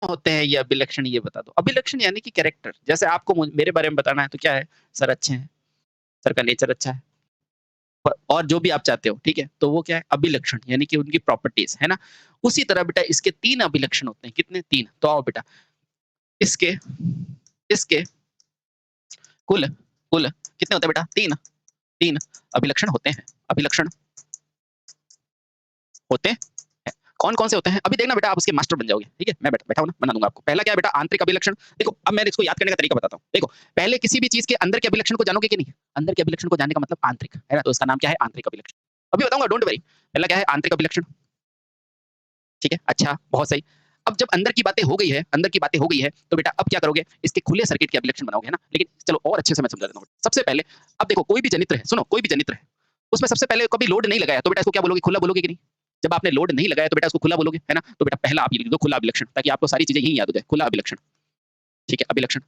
होते हैं ये अभिलक्षण, ये बता दो। अभिलक्षण यानी कि कैरेक्टर। जैसे आपको मेरे बारे में बताना है तो क्या है, सर अच्छे हैं, सर का नेचर अच्छा है, और जो भी आप चाहते हो, ठीक है? तो वो क्या है, अभिलक्षण यानी कि उनकी प्रॉपर्टीज, है ना? उसी तरह बेटा इसके 3 अभिलक्षण होते हैं। कितने? 3। तो आओ बेटा, इसके इसके कुल कुल कितने होते हैं बेटा? 3। 3 अभिलक्षण होते हैं। अभिलक्षण होते हैं। कौन-कौन से होते हैं? अभी देखना बेटा, आप उसके मास्टर बन जाओगे, ठीक है? मैं बैठा हूँ ना, बना दूँगा आपको। पहला क्या है बेटा? आंतरिक अभिलक्षण। देखो, अब मैं इसको याद करने का तरीका बताता हूँ। देखो, पहले किसी भी चीज़ के अंदर के अभिलक्षण को जानोगे कि नहीं? अंदर के अभिलक्षण को जानने का मतलब आंतरिक, है ना? तो इसका नाम क्या है? आंतरिक अभिलक्षण। अभी बताऊँगा, डोंट वरी। पहला क्या है? आंतरिक अभिलक्षण, ठीक है? अच्छा, बहुत सही। अब जब अंदर की बातें हो गई है, अंदर की बातें हो गई है, तो बेटा अब क्या करोगे? इसके खुले सर्किट के अभिलक्षण बनाओगे, है ना? लेकिन चलो और अच्छे से मैं समझा देता हूँ। सबसे पहले, अब देखो, कोई भी जनित्र है, सुनो, कोई भी जनित्र है, उसमें सबसे पहले कभी लोड नहीं लगाया, तो बेटा इसको क्या बोलोगे? खुला बोलोगे कि नहीं? जब आपने लोड नहीं लगाया तो बेटा उसको खुला बोलोगे, है ना? तो बेटा पहला आप ये लिख दो, खुला अभिलक्षण, ताकि आपको सारी चीज़ें यहीं याद हो जाए। खुला अभिलक्षण, ठीक है? अभिलक्षण,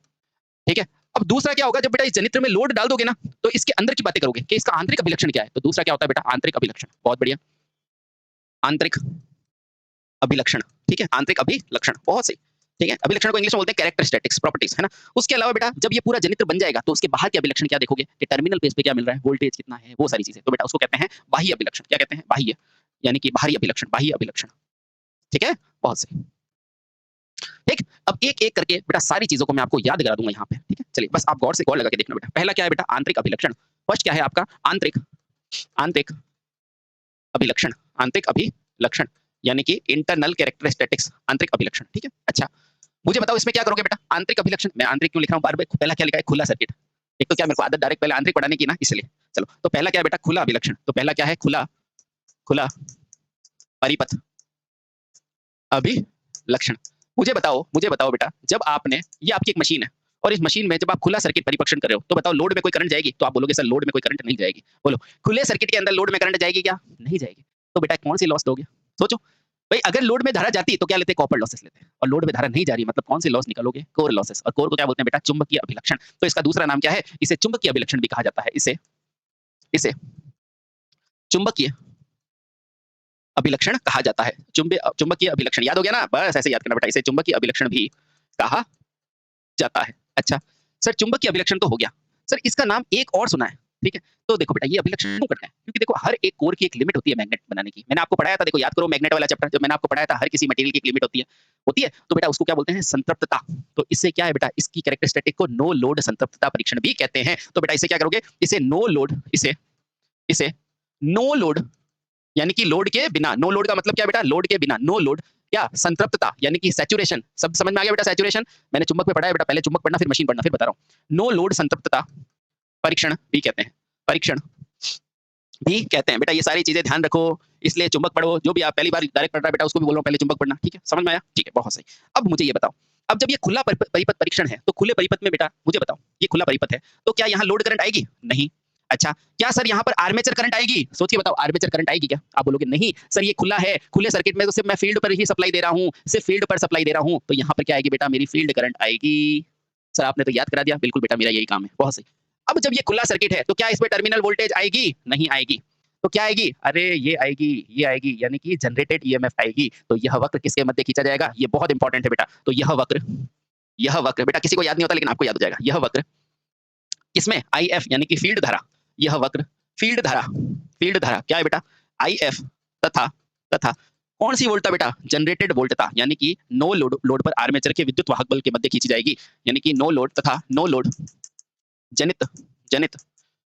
ठीक है? अब दूसरा क्या होगा, जब बेटा इस जनित्र में लोड डाल दोगे ना, तो इसके अंदर की बातें करोगे कि इसका आंतरिक अभिलक्षण क्या है? तो दूसरा क्या होता है बेटा? आंतरिक अभिलक्षण। बहुत बढ़िया। आंतरिक अभिलक्षण, ठीक है? आंतरिक अभिलक्षण, बहुत सही, ठीक है? अभिलक्षण को इंग्लिश में बोलते हैं कैरेक्टरिस्टिक्स, प्रॉपर्टीज, है ना? उसके अलावा बेटा जब ये पूरा जनित्र बन जाएगा, तो उसके बाहर के अभिलक्षण क्या देखोगे कि टर्मिनल पेज पे क्या मिल रहा है, वोल्टेज कितना है, वो सारी चीजें। तो बेटा उसको कहते हैं बाह्य अभिलक्षण। क्या कहते हैं? बाह्य, यानी कि बाहरी अभिलक्षण, बाह्य अभिलक्षण, ठीक है? बहुत सही। ठीक, अब एक एक करके बेटा सारी चीजों को मैं आपको याद करा दूंगा यहाँ पे, ठीक है? चलिए, बस आप गौर से गौर लगा के देखना बेटा। पहला क्या है बेटा? आंतरिक अभिलक्षण। फर्स्ट क्या है आपका? आंतरिक आंतरिक अभिलक्षण। आंतरिक अभिलक्षण यानी कि इंटरनल कैरेक्टरिस्टिक्स, आंतरिक अभिलक्षण, ठीक है? अच्छा, मुझे बताओ इसमें क्या करोगे बेटा? आंतरिक अभिलक्षण, मैं आंतरिक क्यों लिख रहा हूँ बार बार? पहला क्या लिखा है? खुला सर्किट। एक तो क्या, मेरे को आदत डायरेक्ट पहले आंतरिक पढ़ाने की ना, इसलिए। चलो, तो पहला क्या है बेटा? खुला अभिलक्षण। तो पहला क्या है? खुला खुला परिपथ अभिलक्षण। मुझे बताओ बेटा, जब आपने, ये आपकी एक मशीन है, और इस मशीन में जब आप खुला सर्किट परिपरीक्षण कर रहे हो, तो बताओ लोड में कोई करंट जाएगी? तो आप बोलोगे सर लोड में कोई करंट नहीं जाएगी। बोलो, खुले सर्किट के अंदर लोड में करंट जाएगी क्या? नहीं जाएगी। तो बेटा कौन सी लॉस दोगे? सोचो। भाई अगर लोड में धारा जाती तो क्या लेते? कॉपर लॉसेस लेते, और लोड में धारा नहीं जा रही मतलब कौन सी लॉस निकालोगे? Core losses. और कोर को क्या बोलते हैं बेटा? चुंबकीय अभिलक्षण। तो इसका दूसरा नाम क्या है? इसे चुंबकीय अभिलक्षण भी कहा जाता है। इसे इसे चुंबकीय अभिलक्षण कहा जाता है। चुंबकीय अभिलक्षण याद हो गया ना? बस ऐसे याद करना बेटा, इसे चुंबकीय अभिलक्षण भी कहा जाता है। अच्छा, सर चुंबकीय अभिलक्षण तो हो गया, सर इसका नाम एक और सुना है, ठीक है? तो देखो बेटा, ये अभिलक्षण क्यों करते हैं? क्योंकि देखो हर एक कोर की एक लिमिट होती है मैग्नेट बनाने की। मैंने आपको पढ़ाया था, देखो याद करो मैग्नेट वाला चैप्टर, जब मैंने आपको पढ़ाया था हर किसी मटेरियल की एक लिमिट होती है। तो बेटा उसको क्या बोलते हैं? संतृप्तता। तो इससे क्या है बेटा? इसकी कैरेक्टरिस्टिक को नो लोड संतृप्तता परीक्षण भी कहते हैं। तो बेटा इसे क्या करोगे? इसे नो लोड, इसे नो लोड यानी कि लोड के बिना, नो लोड का मतलब क्या बेटा? लोड के बिना, नो लोड क्या? संतृप्तता यानी कि सैचुरेशन। सब समझ में आ गया बेटा? सैचुरेशन मैंने चुंबक में पढ़ा है बेटा, पहले चुंबक पढ़ना फिर मशीन पढ़ना, फिर बता रहा हूँ। नो लोड संतृप्तता परीक्षण भी कहते हैं, परीक्षण भी कहते हैं बेटा। ये सारी चीजें ध्यान रखो, इसलिए चुंबक पढ़ो। जो भी आप पहली बार डायरेक्ट पढ़ रहा है बेटा, उसको भी बोल रहा हूँ पहले चुंबक पढ़ना, ठीक है? समझ में आया? ठीक है, बहुत सही। अब मुझे ये बताओ, अब जब ये खुला परिपथ परीक्षण है, तो खुले परिपथ में बेटा मुझे बताओ, ये खुला परिपथ है तो क्या यहाँ लोड करंट आएगी? नहीं। अच्छा, क्या सर यहाँ पर आर्मेचर करंट आएगी? सोचिए बताओ, आर्मेचर करंट आएगी क्या? आप बोलोगे नहीं सर, ये खुला है, खुले सर्किट में तो सिर्फ मैं फील्ड पर ही सप्लाई दे रहा हूँ, सिर्फ फील्ड पर सप्लाई दे रहा हूँ। तो यहाँ पर क्या आएगी बेटा? मेरी फील्ड करंट आएगी। सर आपने तो याद करा दिया, बिल्कुल बेटा, मेरा यही काम है, बहुत सही। अब जब ये खुला सर्किट है, तो क्या इसमें टर्मिनल वोल्टेज आएगी? नहीं आएगी। तो क्या आएगी? अरे ये आएगी, यानी कि जनरेटेड ईएमएफ आएगी। तो यह वक्र किसके मध्य खींचा जाएगा? ये बहुत इंपॉर्टेंट है बेटा। तो यह वक्र बेटा किसी को याद नहीं होता, लेकिन आपको याद हो जाएगा। यह वक्र किसमें? आईएफ यानी कि फील्ड धारा। यह वक्र फील्ड धारा क्या है बेटा? आईएफ तथा तथा कौन सी वोल्टता बेटा? जनरेटेड वोल्टता, यानी कि नो लोड पर आर्मेचर के विद्युत वाहक बल के मध्य खींची जाएगी। यानी कि नो लोड तथा नो लोड जनित जनित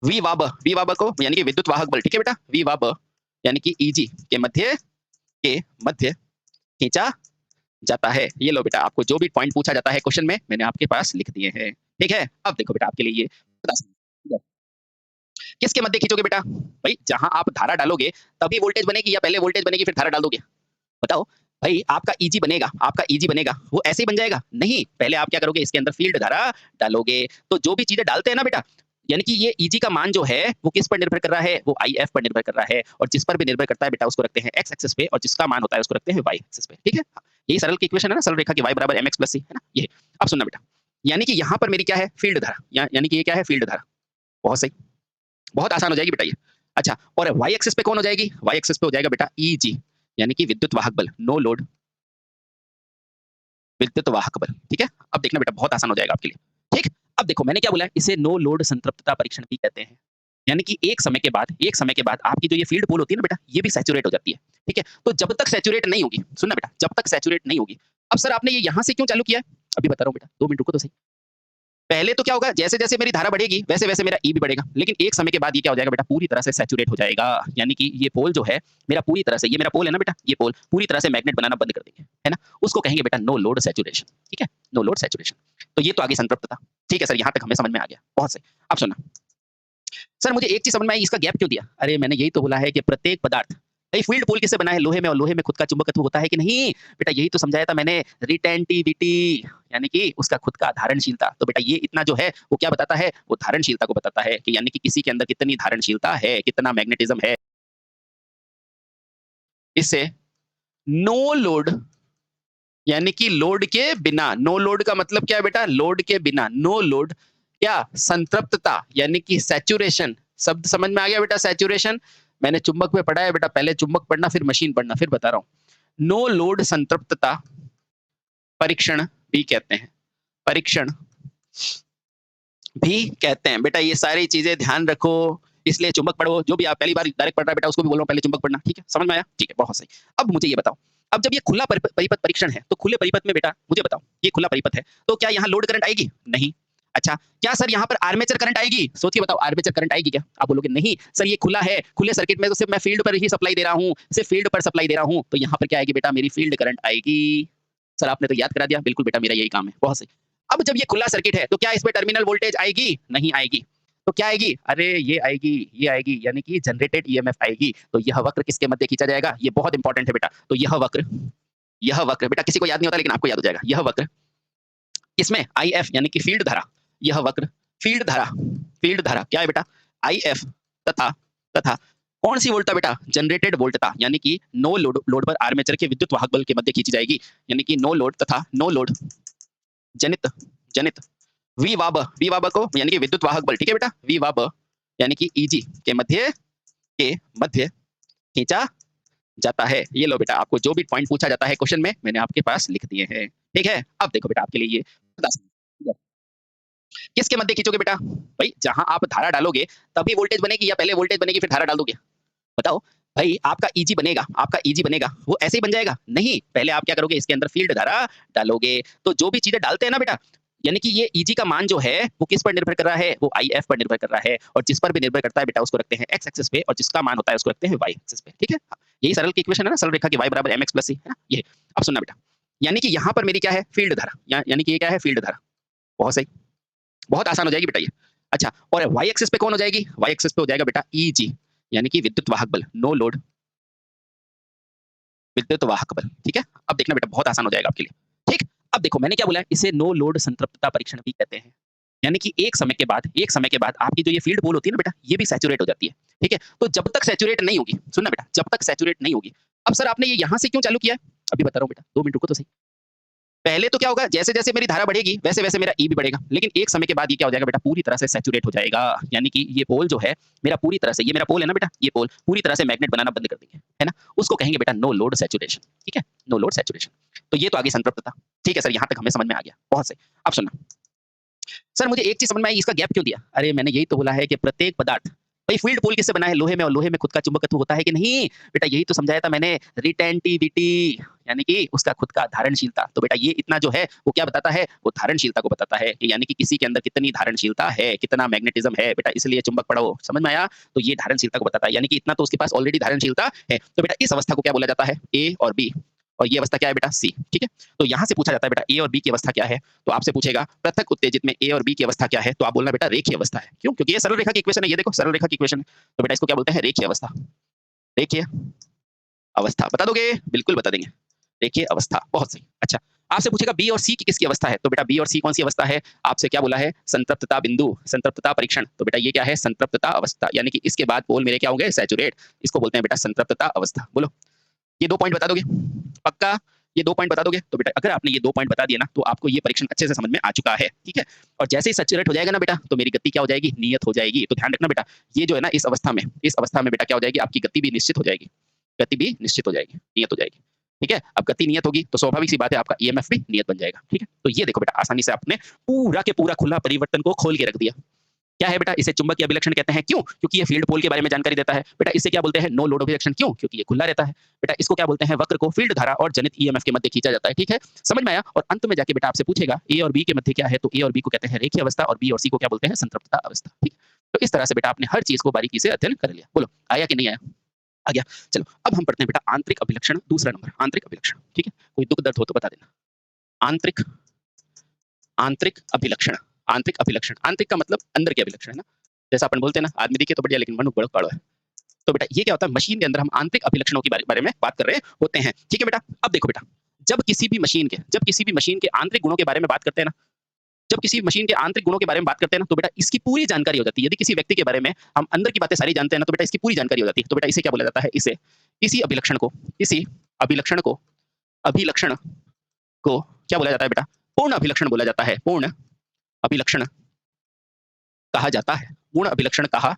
वी वाब को यानी कि विद्युत वाहक बल, ठीक है बेटा? वी वाब यानी कि ईजी के मध्य खींचा जाता है। ये लो बेटा, आपको जो भी पॉइंट पूछा जाता है क्वेश्चन में, मैंने आपके पास लिख दिए हैं, ठीक है? अब देखो बेटा, आपके लिए ये किसके मध्य खींचोगे बेटा? भाई जहां आप धारा डालोगे तभी वोल्टेज बनेगी, या पहले वोल्टेज बनेगी फिर धारा डाल दोगे? बताओ भाई। आपका ईजी बनेगा वो ऐसे ही बन जाएगा? नहीं, पहले आप क्या करोगे? इसके अंदर फील्ड धारा डालोगे। तो जो भी चीजें डालते हैं ना बेटा, यानी कि ये ईजी का मान जो है वो किस पर निर्भर कर रहा है? वो आईएफ पर निर्भर कर रहा है। और जिस पर भी निर्भर करता है बेटा, उसको रखते हैं एक्स एक्सिस पे, और जिसका मान होता है उसको रखते हैं वाई एक्सिस पे, ठीक है? यही सरल की इक्वेशन है ना, सरल रेखा की वाई बराबर एम एक्स प्लस सी, है ना? ये अब सुनना बेटा, यानी कि यहाँ पर मेरी क्या है? फील्ड धारा, यानी कि ये क्या है? फील्ड धारा। बहुत सही, बहुत आसान हो जाएगी बेटा ये। अच्छा, और वाई एक्सिस पे कौन हो जाएगी? वाई एक्सिस पे हो जाएगा बेटा ईजी, यानी कि विद्युत वाहक बल, नो लोड विद्युत वाहक बल। ठीक है, अब देखना बेटा बहुत आसान हो जाएगा आपके लिए। ठीक, अब देखो मैंने क्या बोला है, इसे नो लोड संतृप्तता परीक्षण भी कहते हैं। यानी कि एक समय के बाद आपकी जो ये फील्ड पोल होती है ना बेटा, ये भी सैचुरेट हो जाती है। ठीक है, तो जब तक सैचुरेट नहीं होगी, सुनना बेटा, जब तक सैचुरेट नहीं होगी। अब सर आपने ये यहाँ से क्यों चालू किया है? अभी बता रहा हूँ बेटा, 2 मिनट रुको तो सही। पहले तो क्या होगा, जैसे-जैसे मेरी धारा बढ़ेगी, वैसे-वैसे मेरा ई भी बढ़ेगा। लेकिन एक समय के बाद ये क्या हो जाएगा बेटा, पूरी तरह से सैचुरेट हो जाएगा। यानी कि ये पोल जो है, मेरा पूरी तरह से, ये मेरा पोल है ना बेटा, ये पोल पूरी तरह से मैग्नेट बनाना बंद कर देंगे, है ना? उसको कहेंगे बेटा नो लोड सैचुरेशन, ठीक है? No load saturation. तो ये तो आगे संतृप्तता। ठीक है सर, यहाँ तक हमें समझ में आ गया। बहुत सही। अब सुनना, सर मुझे एक चीज़ समझ में आई, इसका गैप क्यों दिया? अरे मैंने यही तो बोला है कि प्रत्येक पदार्थ, भाई फील्ड पोल किससे बना है? लोहे में, और लोहे में खुद का चुंबकत्व होता है कि नहीं? बेटा यही तो समझाया था मैंने, रिटेंटिविटी, यानी कि उसका खुद का धारणशीलता। तो बेटा ये इतना जो है वो क्या बताता है? वो धारणशीलता को बताता है कि यानी कि किसी के अंदर कितनी धारणशीलता है, कितना मैग्नेटिज्म है। इससे नो लोड, यानी कि लोड के बिना, नो लोड का मतलब क्या है बेटा? लोड के बिना, नो लोड क्या? संतृप्तता, यानी कि सैचुरेशन। शब्द समझ में आ गया बेटा, सैचुरेशन? मैंने चुंबक में पढ़ा है बेटा, पहले चुंबक पढ़ना फिर मशीन पढ़ना, फिर बता रहा हूं। नो लोड संतृप्तता परीक्षण भी कहते हैं, परीक्षण भी कहते हैं। बेटा ये सारी चीजें ध्यान रखो, इसलिए चुंबक पढ़ो। जो भी आप पहली बार डायरेक्ट पढ़ रहा है बेटा, उसको भी बोल रहा हूँ पहले चुंबक पढ़ना। ठीक है, समझ में आया? ठीक है, बहुत सही। अब मुझे ये बताओ, अब जब ये खुला परिपथ परीक्षण है, तो खुले परिपथ में बेटा मुझे बताओ, ये खुला परिपथ है, तो क्या यहाँ लोड करंट आएगी? नहीं। अच्छा, क्या सर यहाँ पर आर्मेचर करंट आएगी? सोच के बताओ, आर्मेचर करंट आएगी क्या? आप बोलोगे नहीं सर, ये खुला है, खुले सर्किट में तो सिर्फ मैं फील्ड पर ही सप्लाई दे रहा हूँ, सिर्फ फील्ड पर सप्लाई दे रहा हूँ, तो यहाँ पर क्या आएगी बेटा? मेरी फील्ड करंट आएगी। सर आपने तो याद करा दिया, बिल्कुल बेटा मेरा यही काम है। बहुत सही। अब जब ये खुला सर्किट है, तो क्या इसमें टर्मिनल वोल्टेज आएगी? नहीं आएगी। तो क्या आएगी? अरे ये आएगी, यानी कि जनरेटेड ईएमएफ आएगी। तो यह वक्र किसके मध्य खींचा जाएगा? ये बहुत इंपॉर्टेंट है बेटा। तो यह वक्र बेटा किसी को याद नहीं होता, लेकिन आपको याद हो जाएगा। यह वक्र इसमें आईएफ, यानी कि फील्ड धारा, यह वक्र फील्ड धारा क्या है बेटा? आईएफ तथा तथा कौन सी वोल्टता बेटा? जनरेटेड वोल्टता, यानी कि नो लोड पर आर्मेचर के विद्युत वाहक बल के मध्य खींची जाएगी। यानी कि नो लोड तथा नो लोड जनित जनित वी वाब को, यानी कि विद्युत वाहक बल, ठीक है बेटा, वी वाब यानी कि ईजी के मध्य खींचा जाता है। ये लो बेटा, आपको जो भी पॉइंट पूछा जाता है क्वेश्चन में, मैंने आपके पास लिख दिए हैं। ठीक है, अब देखो बेटा आपके लिए ये किसके मध्य खींचोगे बेटा? भाई जहां आप धारा डालोगे तभी वोल्टेज बनेगी, या पहले वोल्टेज बनेगी फिर धारा डाल दोगे? बताओ भाई, आपका ईजी बनेगा वो ऐसे ही बन जाएगा? नहीं, पहले आप क्या करोगे? इसके अंदर फील्ड धारा डालोगे। तो जो भी चीजें डालते हैं ना बेटा, यानी कि ये ईजी का मान जो है वो किस पर निर्भर कर रहा है? वो आईएफ पर निर्भर कर रहा है। और जिस पर भी निर्भर करता है बेटा, उसको रखते हैं एक्स एक्सिस पे, और जिसका मान होता है उसको रखते हैं वाई एक्सिस पे। ठीक है, यही सरल की इक्वेशन है ना, सरल रेखा की वाई बराबर एम एक्स प्लस सी, है ना ये। अब सुनना बेटा, यानी कि यहाँ पर मेरी क्या है? फील्ड धारा, यानी कि ये क्या है? फील्ड धारा। बहुत सही, बहुत आसान हो जाएगी बेटा ये। अच्छा, और वाई एक्सिस पे कौन हो जाएगी? वाई एक्सिस पे हो जाएगा बेटा ईजी, यानी कि विद्युत वाहक बल, नो लोड विद्युत वाहक बल। ठीक है, अब देखना बेटा बहुत आसान हो जाएगा आपके लिए। ठीक, अब देखो मैंने क्या बोला है, इसे नो लोड संतृप्तता परीक्षण भी कहते हैं। यानी कि एक समय के बाद आपकी जो ये फील्ड पोल होती है ना बेटा, ये भी सैचुरेट हो जाती है। ठीक है, तो जब तक सैचुरेट नहीं होगी, सुनना बेटा, जब तक सैचुरेट नहीं होगी। अब सर आपने ये यहाँ से क्यों चालू किया है? अभी बता रहा हूँ बेटा, 2 मिनट रुको तो सही। पहले तो क्या होगा, जैसे-जैसे मेरी धारा बढ़ेगी, वैसे-वैसे मेरा ई भी बढ़ेगा। लेकिन एक समय के बाद ये क्या हो जाएगा बेटा? पूरी तरह से सैचुरेट हो जाएगा। यानी कि ये पोल जो है मेरा, पूरी तरह से, ये मेरा पोल है ना बेटा, ये पोल पूरी तरह से मैग्नेट बनाना बंद कर देंगे, है ना? उसको कहेंगे बेटा नो लोड सैचुरेशन। ठीक है, नो लोड सैचुरेशन। तो ये तो आगे संतृप्तता। ठीक है सर, यहाँ तक हमें समझ में आ गया। बहुत सही। अब सुनना, सर मुझे एक चीज़ समझ में आई, इसका गैप क्यों दिया? अरे मैंने यही तो बोला है कि प्रत्येक पदार्थ, भाई फील्ड पोल किससे बना है? लोहे में, और लोहे में खुद का चुंबकत्व होता है कि नहीं? बेटा यही तो समझाया था मैंने, रिटेंटिविटी, यानी कि उसका खुद का धारणशीलता। तो बेटा ये इतना जो है वो क्या बताता है? वो धारणशीलता को बताता है कि यानी कि किसी के अंदर कितनी धारणशीलता है, कितना मैग्नेटिज्म है। बेटा इसलिए चुंबक पढ़ो, समझ में आया? तो ये धारणशीलता को बताता है, यानी कि इतना तो उसके पास ऑलरेडी धारणशीलता है। तो बेटा इस अवस्था को क्या बोला जाता है? ए और बी, और ये अवस्था क्या है बेटा? सी। ठीक है, तो यहाँ से पूछा जाता है बेटा ए और बी की अवस्था क्या है? तो आपसे पूछेगा पृथक उत्तेजित में ए और बी की अवस्था क्या है? तो आप बोलना बेटा रेखीय अवस्था है। क्यों? क्योंकि ये सरल रेखा की इक्वेशन है। ये देखो सरल रेखा की इक्वेशन है, तो बेटा इसको क्या बोलते हैं? रेखीय अवस्था। रेखीय अवस्था बता दोगे? बिल्कुल बता देंगे, रेखीय अवस्था। बहुत सही। अच्छा, आपसे पूछेगा बी और सी की किसकी अवस्था है? तो बेटा बी और सी कौन सी अवस्था है? आपसे क्या बोला है? संतृप्तता बिंदु, संतृप्तता परीक्षण। तो बेटा ये क्या है? संतृप्तता अवस्था, यानी कि इसके बाद पोल मेरे क्या होंगे? सैचुरेट। इसको बोलते हैं बेटा संतृप्तता अवस्था। बोलो, ये 2 पॉइंट बता दोगे? पक्का ये 2 पॉइंट बता दोगे? तो बेटा अगर आपने ये 2 पॉइंट बता दिए ना, तो आपको ये परीक्षण अच्छे से समझ में आ चुका है। ठीक है, और जैसे ही सैचुरेट हो जाएगा ना बेटा, तो मेरी गति क्या हो जाएगी? नियत हो जाएगी। तो ध्यान रखना बेटा, ये जो है ना, इस अवस्था में बेटा क्या हो जाएगी? आपकी गति भी निश्चित हो जाएगी, गति भी निश्चित हो जाएगी, नियत हो जाएगी। ठीक है। अब गति नियत होगी तो स्वाभाविक सी बात है आपका ईएमएफ भी नियत बन जाएगा। ठीक है। तो ये देखो बेटा आसानी से आपने पूरा के पूरा खुला परिवर्तन को खोल के रख दिया। क्या है बेटा? इसे चुंबकीय अभिलक्षण कहते हैं। क्यों? क्योंकि ये फील्ड पोल के बारे में जानकारी देता है। बेटा इसे क्या बोलते हैं? नो लोड अभिलक्षण। क्यों? क्योंकि ये खुला रहता है। बेटा इसको क्या बोलते हैं? वक्र को फील्ड धारा और जनित ईएमएफ के मध्य खींचा जाता है। ठीक है? समझ में आया? और अंत में जाके बेटा आपसे पूछेगा ए और बी के मध्य क्या है? तो ए और बी को कहते हैं रेखीय अवस्था और बी और सी को क्या बोलते हैं? संतृप्तता अवस्था। ठीक? तो इस तरह से बेटा आपने हर चीज को बारीकी से अध्ययन कर लिया। बोलो आया कि नहीं आया? आ गया। चलो अब हम पढ़ते हैं बेटा आंतरिक अभिलक्षण, दूसरा नंबर आंतरिक अभिलक्षण। ठीक है? कोई दुख दर्द हो तो बता देना। आंतरिक आंतरिक अभिलक्षण। आंतरिक अभिलक्षण, आंतरिक का मतलब अंदर के अभिलक्षण है ना। जैसा अपन बोलते हैं ना आदमी दिखे तो बढ़िया लेकिन मन बड़ा काड़ा है। तो बेटा ये क्या होता है? मशीन के अंदर हम आंतरिक अभिलक्षणों के बारे में बात कर रहे होते हैं। ठीक है बेटा? अब देखो बेटा जब किसी भी मशीन के आंतरिक गुणों के बारे में बात करते हैं ना, जब किसी मशीन के आंतरिक गुणों के बारे में बात करते हैं ना तो बेटा इसकी पूरी जानकारी हो जाती है। यदि किसी व्यक्ति के बारे में हम अंदर की बातें सारी जानते हैं ना तो बेटा इसकी पूरी जानकारी हो जाती है। तो बेटा इसे क्या बोला जाता है? इसे इसी अभिलक्षण को अभिलक्षण को क्या बोला जाता है बेटा? पूर्ण अभिलक्षण बोला जाता है। पूर्ण अभिलक्षण कहा जाता है। पूर्ण अभिलक्षण कहा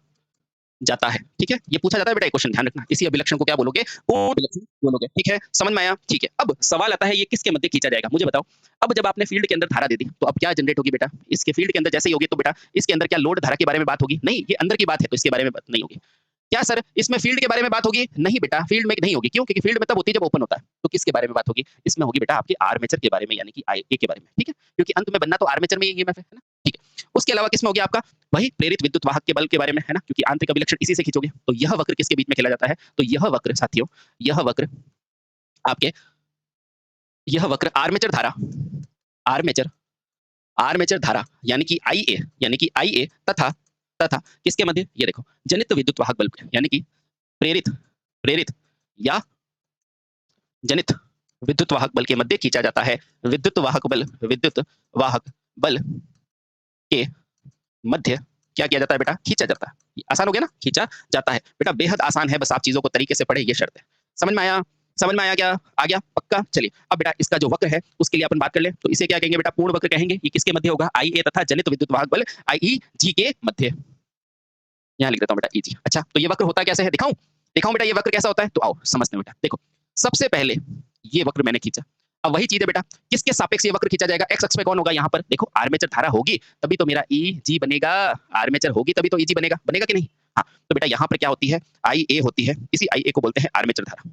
जाता है। ठीक है? ये पूछा जाता है बेटा, एक क्वेश्चन ध्यान रखना। इसी अभिलक्षण को क्या बोलोगे? पूर्ण अभिलक्षण बोलोगे। ठीक है? समझ में आया? ठीक है। अब सवाल आता है ये किसके मध्य खींचा जाएगा? मुझे बताओ। अब जब आपने फील्ड के अंदर धारा दे दी तो अब क्या जनरेट होगी बेटा? इसके फील्ड के अंदर जैसे ही होगी तो बेटा इसके अंदर क्या लोड धारा के बारे में बात होगी? नहीं, ये अंदर की बात है तो इसके बारे में बात नहीं होगी। क्या सर इसमें फील्ड के बारे में बात होगी? नहीं बेटा, फील्ड में नहीं होगी। क्यों? क्योंकि फील्ड में तब होती है जब ओपन होता है। तो किसके बारे में बात होगी? इसमें होगी बेटा आपके आर्मेचर के बारे में, यानी कि आईए के बारे में। ठीक है? क्योंकि अंत में बनना तो आर्मेचर में ही ईएमएफ है ना। ठीक है? उसके अलावा किसमें होगी आपका? वही प्रेरित विद्युत वाहक के बल के बारे में है ना, क्योंकि आंतरिक अभिलक्षण इसी से खींचोगे। तो यह वक्र किसके बीच में खेला जाता है? तो यह वक्र साथियों, यह वक्र आपके, यह वक्र आर्मेचर धारा, आर्मेचर आर्मेचर धारा यानी कि आईए तथा तथा किसके मध्य? ये देखो जनित विद्युत वाहक बल यानी कि प्रेरित प्रेरित या जनित विद्युत वाहक बल के मध्य खींचा जाता है। विद्युत वाहक बल के मध्य क्या किया जाता है बेटा? खींचा जाता है। आसान हो गया ना? खींचा जाता है। बेटा बेहद आसान है, बस आप चीजों को तरीके से पढ़े, ये शर्त है। समझ में आया? समझ में आया क्या? आ गया पक्का? चलिए अब बेटा इसका जो वक्र है उसके लिए अपन बात कर ले तो इसे क्या कहेंगे बेटा? पूर्ण वक्र कहेंगे। ये किसके मध्य होगा? आईए तथा जनित विद्युत वाहक बल आईईजी के मध्य। यहाँ लिख देता हूँ बेटा ईजी। अच्छा तो ये वक्र होता कैसे है? दिखाऊं दिखाऊं बेटा ये वक्र कैसा होता है? तो आओ समझते हैं बेटा। देखो सबसे पहले ये वक्र मैंने खींचा। अब वही चीज है बेटा, किसके सापेक्ष ये वक्र खींचा जाएगा? एक्स अक्ष पे कौन होगा? यहाँ पर देखो आर्मेचर धारा होगी तभी तो मेरा ईजी बनेगा। आर्मेचर होगी तभी तो ईजी बनेगा। बनेगा कि नहीं? हाँ तो बेटा यहाँ पर क्या होती है? आई ए होती है। इसी आई ए को बोलते हैं आर्मेचर धारा।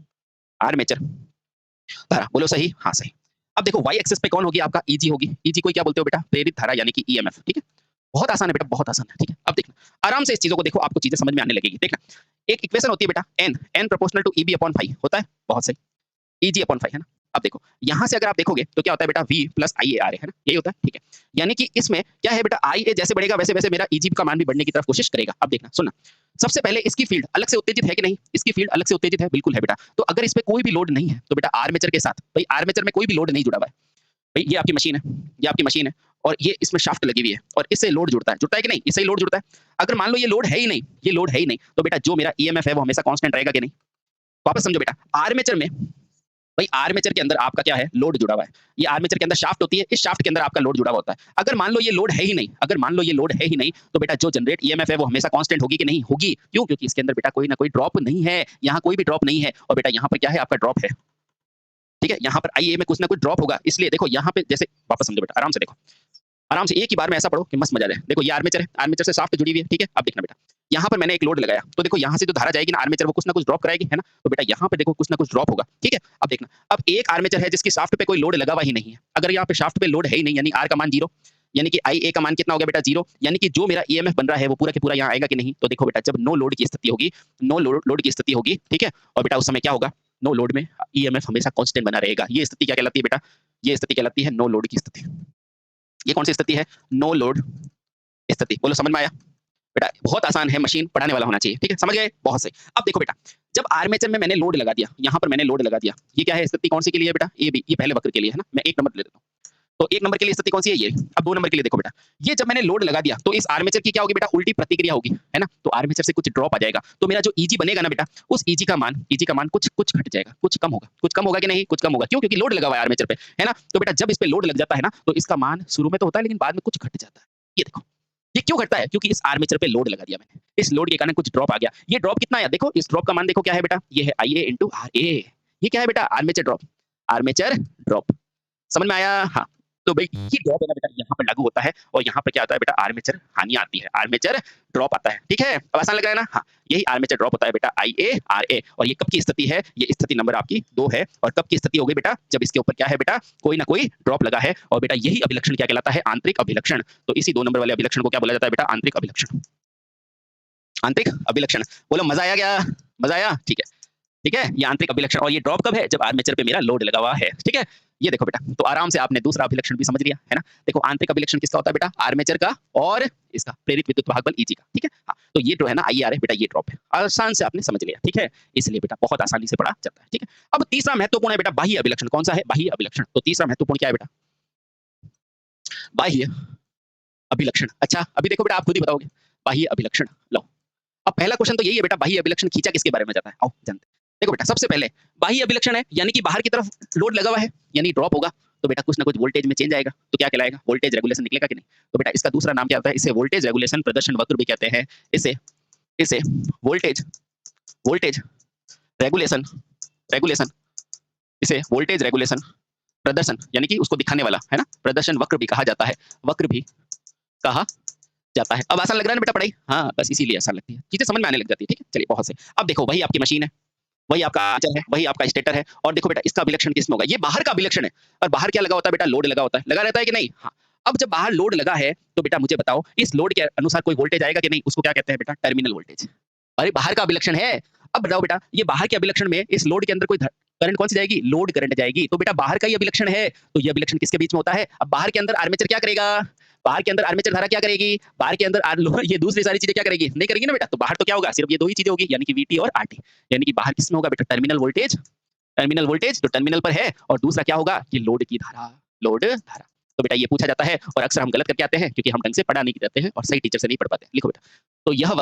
आर्मेचर धारा बोलो सही? हाँ सही। अब देखो वाई एक्सिस पे कौन होगी? आपका ईजी होगी। ईजी को क्या बोलते हो बेटा? प्रेरित धारा यानी कि ईएमएफ। ठीक है? बहुत आसान है बेटा, बहुत आसान है। ठीक है? अब देखना आराम से इस चीजों को देखो, आपको चीजें समझ में आने लगेगी। देखना एक इक्वेशन होती है बेटा n proportional to EB upon phi होता है। बहुत सही, ईजी अपॉन फाई है ना। अब देखो यहाँ से अगर आप देखोगे तो क्या होता है बेटा? v plus I A R है ना, यही होता है। ठीक है? यानी कि इसमें क्या है बेटा? आई ए जैसे बढ़ेगा वैसे वैसे मेरा ईजी का मान भी बढ़ने की तरफ कोशिश करेगा। अब देखना सुनना, सबसे पहले इसकी फील्ड अलग से उत्तेजित है कि नहीं? इसकी फील्ड अलग से उत्तेजित है, बिल्कुल है बेटा। तो अगर इस पे कोई भी लोड नहीं है तो बेटा आर्मेचर के साथ, भाई आर्मेचर में कोई भी लोड नहीं जुड़ा हुआ है। भाई ये आपकी मशीन है, ये आपकी मशीन है और ये इसमें शाफ्ट लगी हुई है और इससे लोड जुड़ता है कि नहीं? इससे ही लोड जुड़ता है। अगर मान लो ये लोड है ही नहीं, ये लोड है ही नहीं तो बेटा जो मेरा ईएमएफ है वो हमेशा कांस्टेंट रहेगा कि नहीं? वापस समझो बेटा, आर्मेचर में भाई आर्मेचर के अंदर आपका क्या है? लोड जुड़ा हुआ है। ये आर्मेचर के अंदर शाफ्ट होती है, इस शाफ्ट के अंदर आपका लोड जुड़ा हुआ होता है। अगर मान लो ये लोड है ही नहीं, अगर मान लो ये लोड है ही नहीं तो बेटा जो जनरेट ईएमएफ है वो हमेशा कांस्टेंट होगी कि नहीं? होगी। क्यों? क्योंकि इसके अंदर बेटा कोई ना कोई ड्रॉप नहीं है। यहाँ कोई भी ड्रॉप नहीं है और बेटा यहाँ पर क्या है? आपका ड्रॉप है। ठीक है? यहाँ पर आईए में कुछ ना कुछ ड्रॉप होगा, इसलिए देखो यहाँ पे जैसे, वापस समझो बेटा, आराम से देखो, आराम से एक ही बार में ऐसा पढ़ो कि मस्त मजा आ जाए। देखो ये आर्मेचर है, आर्मेचर से शाफ्ट जुड़ी हुई है। ठीक है? अब देखना बेटा यहाँ पर मैंने एक लोड लगाया तो देखो यहाँ से जो धारा जाएगी ना आर्मेचर वो कुछ ना कुछ ड्रॉप कराएगी, है ना। तो बेटा यहाँ पे देखो कुछ ना कुछ ड्रॉप होगा। ठीक है? अब देखना, अब एक आर्मेचर है जिसकी शाफ्ट पे कोई लोड लगा हुआ ही नहीं है। अगर यहाँ पे शाफ्ट पे लोड है ही नहीं यानी आर का मान 0, यानी कि आई ए का मान कितना हो गया बेटा? 0। यानी कि जो मेरा ईएमएफ बन रहा है वो पूरा के पूरा यहाँ आएगा कि नहीं? तो देखो बेटा जब नो लोड की स्थिति होगी, नो लोड की स्थिति होगी, ठीक है, और बेटा उस समय क्या होगा? नो लोड में ईएमएफ हमेशा कांस्टेंट बना रहेगा। ये स्थिति क्या कहलाती है बेटा? ये स्थिति कहलाती है नो लोड की स्थिति। ये कौन सी स्थिति है? नो लोड स्थिति। बोलो समझ में आया? बेटा बहुत आसान है, मशीन पढ़ाने वाला होना चाहिए। ठीक है? समझ गए? बहुत सही। अब देखो बेटा जब आर्मेचर में मैंने लोड लगा दिया, यहाँ पर मैंने लोड लगा दिया, ये क्या है? स्थिति कौन सी के लिए बेटा? ये भी, ये पहले वक्र के लिए है ना। मैं एक नंबर ले लेता हूँ। तो एक नंबर के लिए स्थिति कौन सी है? ये। अब 2 नंबर के लिए देखो बेटा, ये जब मैंने लोड लगा दिया तो इस आर्मेचर की क्या होगी बेटा? उल्टी प्रतिक्रिया होगी, है ना। तो आर्मेचर से कुछ ड्रॉप आ जाएगा तो मेरा जो ईजी बनेगा ना बेटा, उस ईजी का मान कुछ घट जाएगा, कुछ कम होगा। कुछ कम होगा कि नहीं? कुछ कम होगा। क्यों? क्योंकि लोड लगा हुआ है आर्मेचर पे, है ना। तो बेटा जब इस पे लोड लग जाता है ना तो इसका मान शुरू में तो होता है लेकिन बाद में कुछ घट जाता है। ये देखो ये क्यों घटता है? क्योंकि इस आर्मेचर पे लोड लगा दिया मैंने, इस लोड के कारण कुछ ड्रॉप आ गया। ये ड्रॉप कितना आया? देखो इस ड्रॉप का मान देखो क्या है बेटा? ये है आईए इंटू आर ए। ये क्या है बेटा? Armature drop. Armature drop. समझ में आया? हाँ। तो भाई ये ड्रॉप है ना बेटा यहाँ पर लागू होता है और यहाँ पर क्या आता है बेटा आर्मेचर हानि आती है, आर्मेचर ड्रॉप आता है। ठीक है, अब आसान लग रहा है ना? हाँ, यही आर्मेचर ड्रॉप होता है बेटा IA RA। और ये कब की स्थिति है? ये स्थिति नंबर आपकी 2 है। और कब की स्थिति हो गई बेटा? जब इसके ऊपर क्या है बेटा, कोई ना कोई ड्रॉप लगा है। और बेटा यही अभिलक्षण क्या कहलाता है? आंतरिक अभिलक्षण। तो इसी 2 नंबर वाले अभिलक्षण को क्या बोला जाता है बेटा? आंतरिक अभिलक्षण। आंतरिक अभिलक्षण। बोलो मजा आया क्या? मजा आया? ठीक है। ठीक है, ये आंतरिक अभिलक्षण। और ये ड्रॉप कब है? जब आर्मेचर पे मेरा लोड लगा हुआ है। ठीक है, ये देखो बेटा, तो आराम से आपने दूसरा अभिलक्षण भी समझ लिया है ना। देखो आंतरिक अभिलक्षण किसका होता है बेटा? आर्मेचर का और इसका प्रेरित विद्युत वाहक बल EG का। ठीक है, हाँ, तो ये जो है ना IR है बेटा, ये ड्रॉप है। आसान से आपने समझ लिया। ठीक है, इसलिए बेटा बहुत आसानी से पढ़ा जाता है। ठीक है, अब तीसरा महत्वपूर्ण है बेटा बाह्य अभिलक्षण। कौन सा है? बाह्य अभिलक्षण। तो तीसरा महत्वपूर्ण क्या है बेटा? बाह्य अभिलक्षण। अच्छा, अभी देखो बेटा आप खुद ही बताओगे बाह्य अभिलक्षण। लो, अब पहला क्वेश्चन तो यही है बेटा, बाह्य अभिलक्षण खींचा किसके बारे में जाता है? आओ जानते हैं। देखो बेटा, सबसे पहले बाह्य अभिलक्षण है यानी कि बाहर की तरफ लोड लगा हुआ है, यानी ड्रॉप होगा तो बेटा कुछ ना कुछ वोल्टेज में चेंज आएगा। तो क्या कहलाएगा? वोल्टेज रेगुलेशन निकलेगा कि नहीं? तो बेटा इसका दूसरा नाम क्या होता है? इसे वोल्टेज रेगुलेशन प्रदर्शन वक्र भी कहते हैं। इसे इसे वोल्टेज वोल्टेज रेगुलेशन रेगुलेशन इसे वोल्टेज रेगुलेशन प्रदर्शन यानी कि उसको दिखाने वाला है ना, प्रदर्शन वक्र भी कहा जाता है। वक्र भी कहा जाता है। अब आसान लग रहा है ना बेटा पढ़ाई? हाँ, बस इसीलिए आसान लगती है, चीजें समझ में आने लग जाती है। ठीक है, चलिए बहुत से। अब देखो वही आपकी मशीन है, वही आपका आर्मेचर है, वही आपका स्टेटर है। और देखो बेटा इसका अभिलक्षण किसमें होगा? ये बाहर का अभिलक्षण है। और बाहर क्या लगा होता है बेटा? लोड लगा होता है। लगा रहता है कि नहीं? हाँ। अब जब बाहर लोड लगा है तो बेटा मुझे बताओ इस लोड के अनुसार कोई वोल्टेज आएगा कि नहीं? उसको क्या कहते हैं बेटा? Terminal voltage. अरे बाहर का अभिलक्षण है। अब बताओ बेटा ये बाहर के अभिलक्षण में इस लोड के अंदर कोई करंट कौन सी जाएगी? लोड करंट जाएगी। तो बेटा बाहर का ही अभिलक्षण है, तो ये अभिलक्षण किसके बीच में होता है? अब बाहर के अंदर आर्मेचर क्या करेगा? बाहर के अंदर आर्मेचर धारा क्या करेगी? बाहर के अंदर ये दूसरी सारी चीजें क्या करेगी? नहीं करेगी ना बेटा। तो बाहर तो क्या होगा? सिर्फ ये दो ही चीजें होगी, यानी कि VT और RT। यानी कि बाहर किसमें होगा बेटा? Terminal voltage. टर्मिनल वोल्टेज जो टर्मिनल पर है। और दूसरा क्या होगा? ये लोड की धारा, लोड धारा। तो बेटा ये पूछा जाता है और अक्सर हम गलत करके आते हैं क्योंकि हम ढंग से पढ़ा नहीं करते हैं और सही टीचर से नहीं पढ़ पाते। लिखो बेटा, तो यह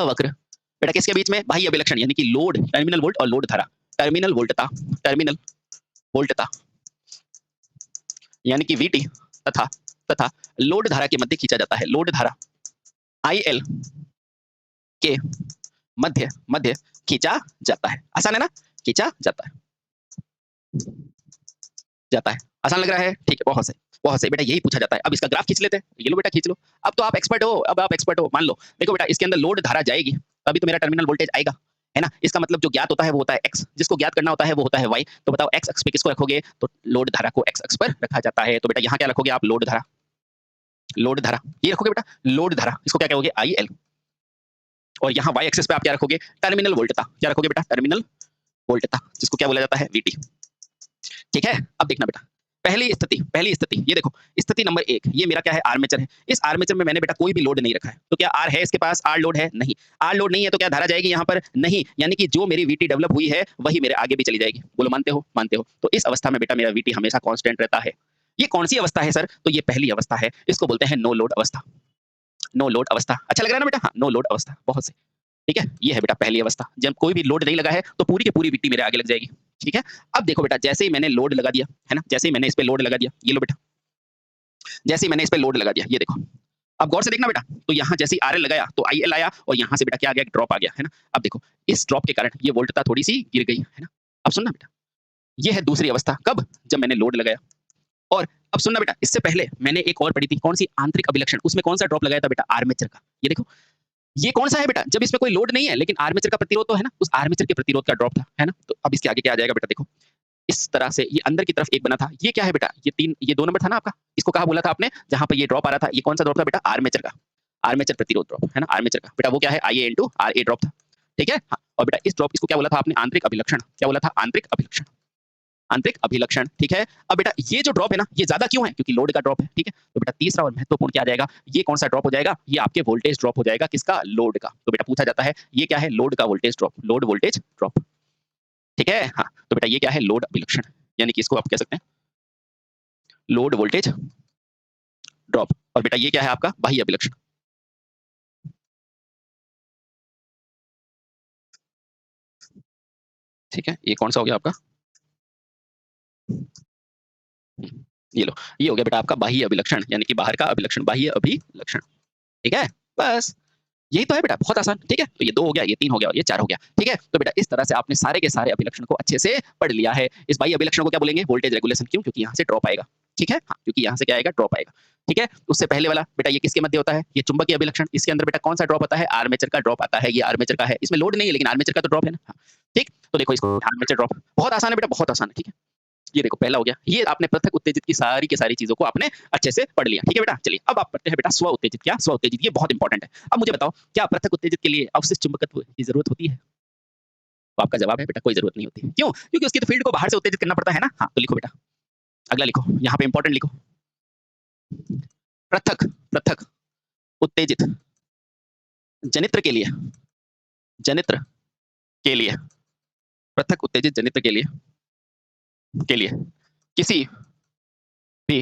वक्र बेटा किसके बीच में? बाह्य अभिलक्षण यानी कि लोड, टर्मिनल वोल्ट और लोड धारा। टर्मिनल वोल्टता यानी कि VT तथा तथा लोड धारा के मध्य खींचा जाता है। लोड धारा IL के मध्य मध्य खींचा जाता है। आसान है ना? खींचा जाता है। आसान लग रहा है? ठीक है, बहुत सही बेटा, यही पूछा जाता है। अब इसका ग्राफ खींच लेते हैं। ये लो बेटा खींच लो। अब तो आप एक्सपर्ट हो, अब आप एक्सपर्ट हो मान लो। देखो बेटा इसके अंदर लोड धारा जाएगी तभी तो मेरा टर्मिनल वोल्टेज आएगा, है ना। इसका मतलब जो ज्ञात होता है वो होता है x, जिसको ज्ञात करना होता है वो होता है y। तो बताओ x अक्ष पे किसको रखोगे? तो लोड धारा को x अक्ष पर रखा जाता है। तो बेटा यहाँ क्या रखोगे आप? लोड धारा ये रखोगे बेटा, लोड धारा। इसको क्या कहोगे? IL। और यहाँ y एक्सिस पे आप क्या रखोगे? टर्मिनल वोल्टता। क्या रखोगे बेटा? टर्मिनल वोल्टता, जिसको क्या बोला जाता है? VT। ठीक है, अब देखना बेटा पहली स्थिति ये देखो, स्थिति नंबर 1 ये मेरा क्या है? आर्मेचर है। इस आर्मेचर में मैंने बेटा कोई भी लोड नहीं रखा है। तो क्या R है इसके पास? R लोड है? नहीं। R लोड नहीं है तो क्या धारा जाएगी यहाँ पर? नहीं। यानी कि जो मेरी VT डेवलप हुई है वही मेरे आगे भी चली जाएगी। बोलो मानते हो? मानते हो। तो इस अवस्था में बेटा मेरा VT हमेशा कांस्टेंट रहता है। ये कौन सी अवस्था है सर? तो ये पहली अवस्था है, इसको बोलते हैं नो लोड अवस्था। नो लोड अवस्था अच्छा लग रहा है ना बेटा? हाँ, नो लोड अवस्था बहुत सही। ठीक है, ये है बेटा पहली अवस्था। जब कोई भी लोड नहीं लगा है तो पूरी की पूरी VT मेरे आगे लग जाएगी। ठीक है, अब देखो बेटा जैसे ही मैंने लोड लगा दिया है ना, जैसे ही मैंने इस पे लोड लगा दिया, ये लो बेटा, जैसे ही मैंने इस पे लोड लगा दिया, ये देखो। अब गौर से देखना बेटा, तो यहाँ जैसे ही RL लगाया तो IL आया और यहाँ से बेटा क्या आ गया? ड्रॉप आ गया, है ना। अब देखो इस ड्रॉप के कारण ये वोल्टता थोड़ी सी गिर गई, है ना। अब सुनना बेटा, ये है दूसरी अवस्था। कब? जब मैंने लोड लगाया। और अब सुनना बेटा, इससे पहले मैंने एक और पढ़ी थी, कौन सी? आंतरिक अभिलक्षण। उसमें कौन सा ड्रॉप लगाया था बेटा? आर्मेचर का। ये देखो ये कौन सा है बेटा? जब इसमें कोई लोड नहीं है लेकिन आर्मेचर का प्रतिरोध तो है ना, उस आर्मेचर के प्रतिरोध का ड्रॉप था, है ना। तो अब इसके आगे क्या आ जाएगा बेटा? देखो इस तरह से ये अंदर की तरफ एक बना था। ये क्या है बेटा? ये 2 नंबर था ना आपका। इसको कहा बोला था आपने जहां पे ये ड्रॉप आ रहा था? ये कौन सा ड्रॉप था बेटा? आर्मेचर का। आर्मेचर प्रतिरोध ड्रॉप, है ना, आर्मेचर का। बेटा वो क्या है? IA into RA ड्रॉप था। ठीक है, हाँ। और बेटा इस ड्रॉप इसको क्या बोला था आपने? आंतरिक अभिलक्षण। क्या बोला था? आंतरिक अभिलक्षण। आंतरिक अभिलक्षण। ठीक है, अब बेटा ये जो ड्रॉप है ना, ये ज्यादा क्यों है? क्योंकि लोड का ड्रॉप है। ठीक है, तो बेटा तीसरा और महत्वपूर्ण क्या आ जाएगा? ये कौन सा ड्रॉप हो जाएगा? ये आपके वोल्टेज ड्रॉप हो जाएगा। किसका? लोड का। तो बेटा पूछा जाता है ये क्या है? लोड का voltage drop, load voltage drop. ठीक है, हाँ। तो बेटा ये क्या है? लोड अभिलक्षण, यानी कि इसको आप कह सकते हैं लोड वोल्टेज ड्रॉप। और बेटा ये क्या है आपका? बाह्य अभिलक्षण। ठीक है, ये कौन सा हो गया आपका? ये लो, ये हो गया बेटा आपका बाह्य अभिलक्षण, यानी कि बाहर का अभिलक्षण, बाह्य अभिलक्षण। ठीक है, बस यही तो है बेटा, बहुत आसान, ठीक है? तो ये 2 हो गया, ये 3 हो गया और ये 4 हो गया, ठीक है? तो बेटा इस तरह से आपने सारे के सारे अभिलक्षण को अच्छे से पढ़ लिया है। इस बाह्य अभिलक्षण को क्या बोलेंगे? वोल्टेज रेगुलेशन, क्यों? क्योंकि यहाँ से ड्रॉप आएगा, ठीक है? हाँ, क्योंकि यहाँ से क्या आएगा? ड्रॉप आएगा, ठीक है? उससे पहले वाला बेटा ये किसके मध्य होता है? ये चुंबकीय अभिलक्षण, इसके अंदर बेटा कौन सा ड्रॉप आता है? आर्मेचर का ड्रॉप आता है, ये आर्मेचर का है, इसमें लोड नहीं है लेकिन आर्मेचर का तो ड्रॉप है ना, हाँ, ठीक? तो देखो इसको आर्मेचर ड्रॉप, बहुत आसान है बेटा, बहुत आसान है, ठीक है? ये देखो पहला हो गया, ये आपने पृथक उत्तेजित की सारी चीजों को आपने अच्छे से पढ़ लिया, ठीक है बेटा? चलिए अब आप पढ़ते हैं बेटा स्व उत्तेजित, क्या? स्व उत्तेजित, ये बहुत इंपॉर्टेंट है। अब मुझे बताओ, क्या पृथक उत्तेजित के लिए अवशिष्ट चुंबकत्व की जरूरत होती है? तो आपका जवाब है बेटा कोई जरूरत नहीं होती। क्यों? क्योंकि उसकी तो फील्ड को बाहर से उत्तेजित करना पड़ता है ना। हाँ, तो लिखो बेटा, अगला लिखो, यहाँ पे इंपॉर्टेंट लिखो, पृथक पृथक उत्तेजित जनित्र के लिए, जनित्र के लिए, पृथक उत्तेजित जनित्र के लिए किसी भी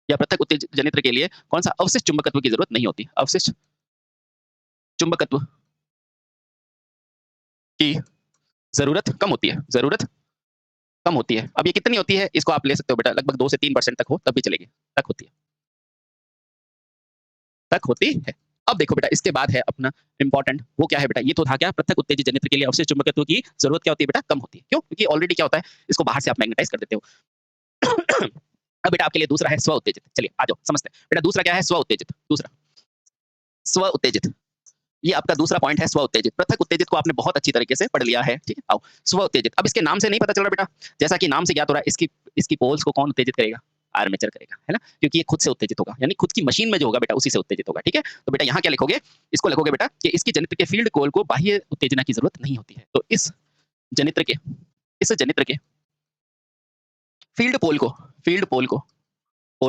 या पृथक उत्तेजित जनित्र के लिए कौन सा अवशिष्ट चुंबकत्व की जरूरत नहीं होती? अवशिष्ट चुंबकत्व की जरूरत कम होती है, जरूरत कम होती है। अब ये कितनी होती है? इसको आप ले सकते हो बेटा, लगभग 2 से 3% तक हो तब भी चलेगी, तक होती है, तक होती है। अब देखो बेटा इसके बाद है अपना इंपॉर्टेंट, वो क्या है बेटा? ये तो था क्या? पृथक उत्तेजित जनित्र के लिए अवशिष्ट चुंबकत्व की जरूरत क्या होती है बेटा? कम होती है। क्यों? क्योंकि ऑलरेडी क्या होता है, इसको बाहर से आप मैग्नेटाइज कर देते हो। अब बेटा आपके लिए दूसरा है स्व उत्तेजित। चलिए आ जाओ समझते हैं बेटा, दूसरा क्या है? स्व उत्तेजित। दूसरा स्व उत्तेजित, ये आपका दूसरा पॉइंट है, स्व उत्तेजित। पृथक उत्तेजित को आपने बहुत अच्छी तरीके से पढ़ लिया है, ठीक है? आओ स्व उत्तेजित। अब इसके नाम से नहीं पता चल रहा बेटा, जैसा कि नाम से ज्ञात हो रहा है, इसकी इसकी पोल्स को कौन उत्तेजित करेगा? आर्मेचर करेगा, है ना? क्योंकि ये खुद से उत्तेजित होगा, यानी खुद की मशीन में जो होगा बेटा उसी से उत्तेजित होगा, ठीक है? तो बेटा यहाँ क्या लिखोगे? इसको लिखोगे बेटा कि इसकी जनित्र के फील्ड कोल को बाह्य उत्तेजना की जरूरत नहीं होती है। तो इस जनित्र के, इस जनित्र के फील्ड पोल को, फील्ड पोल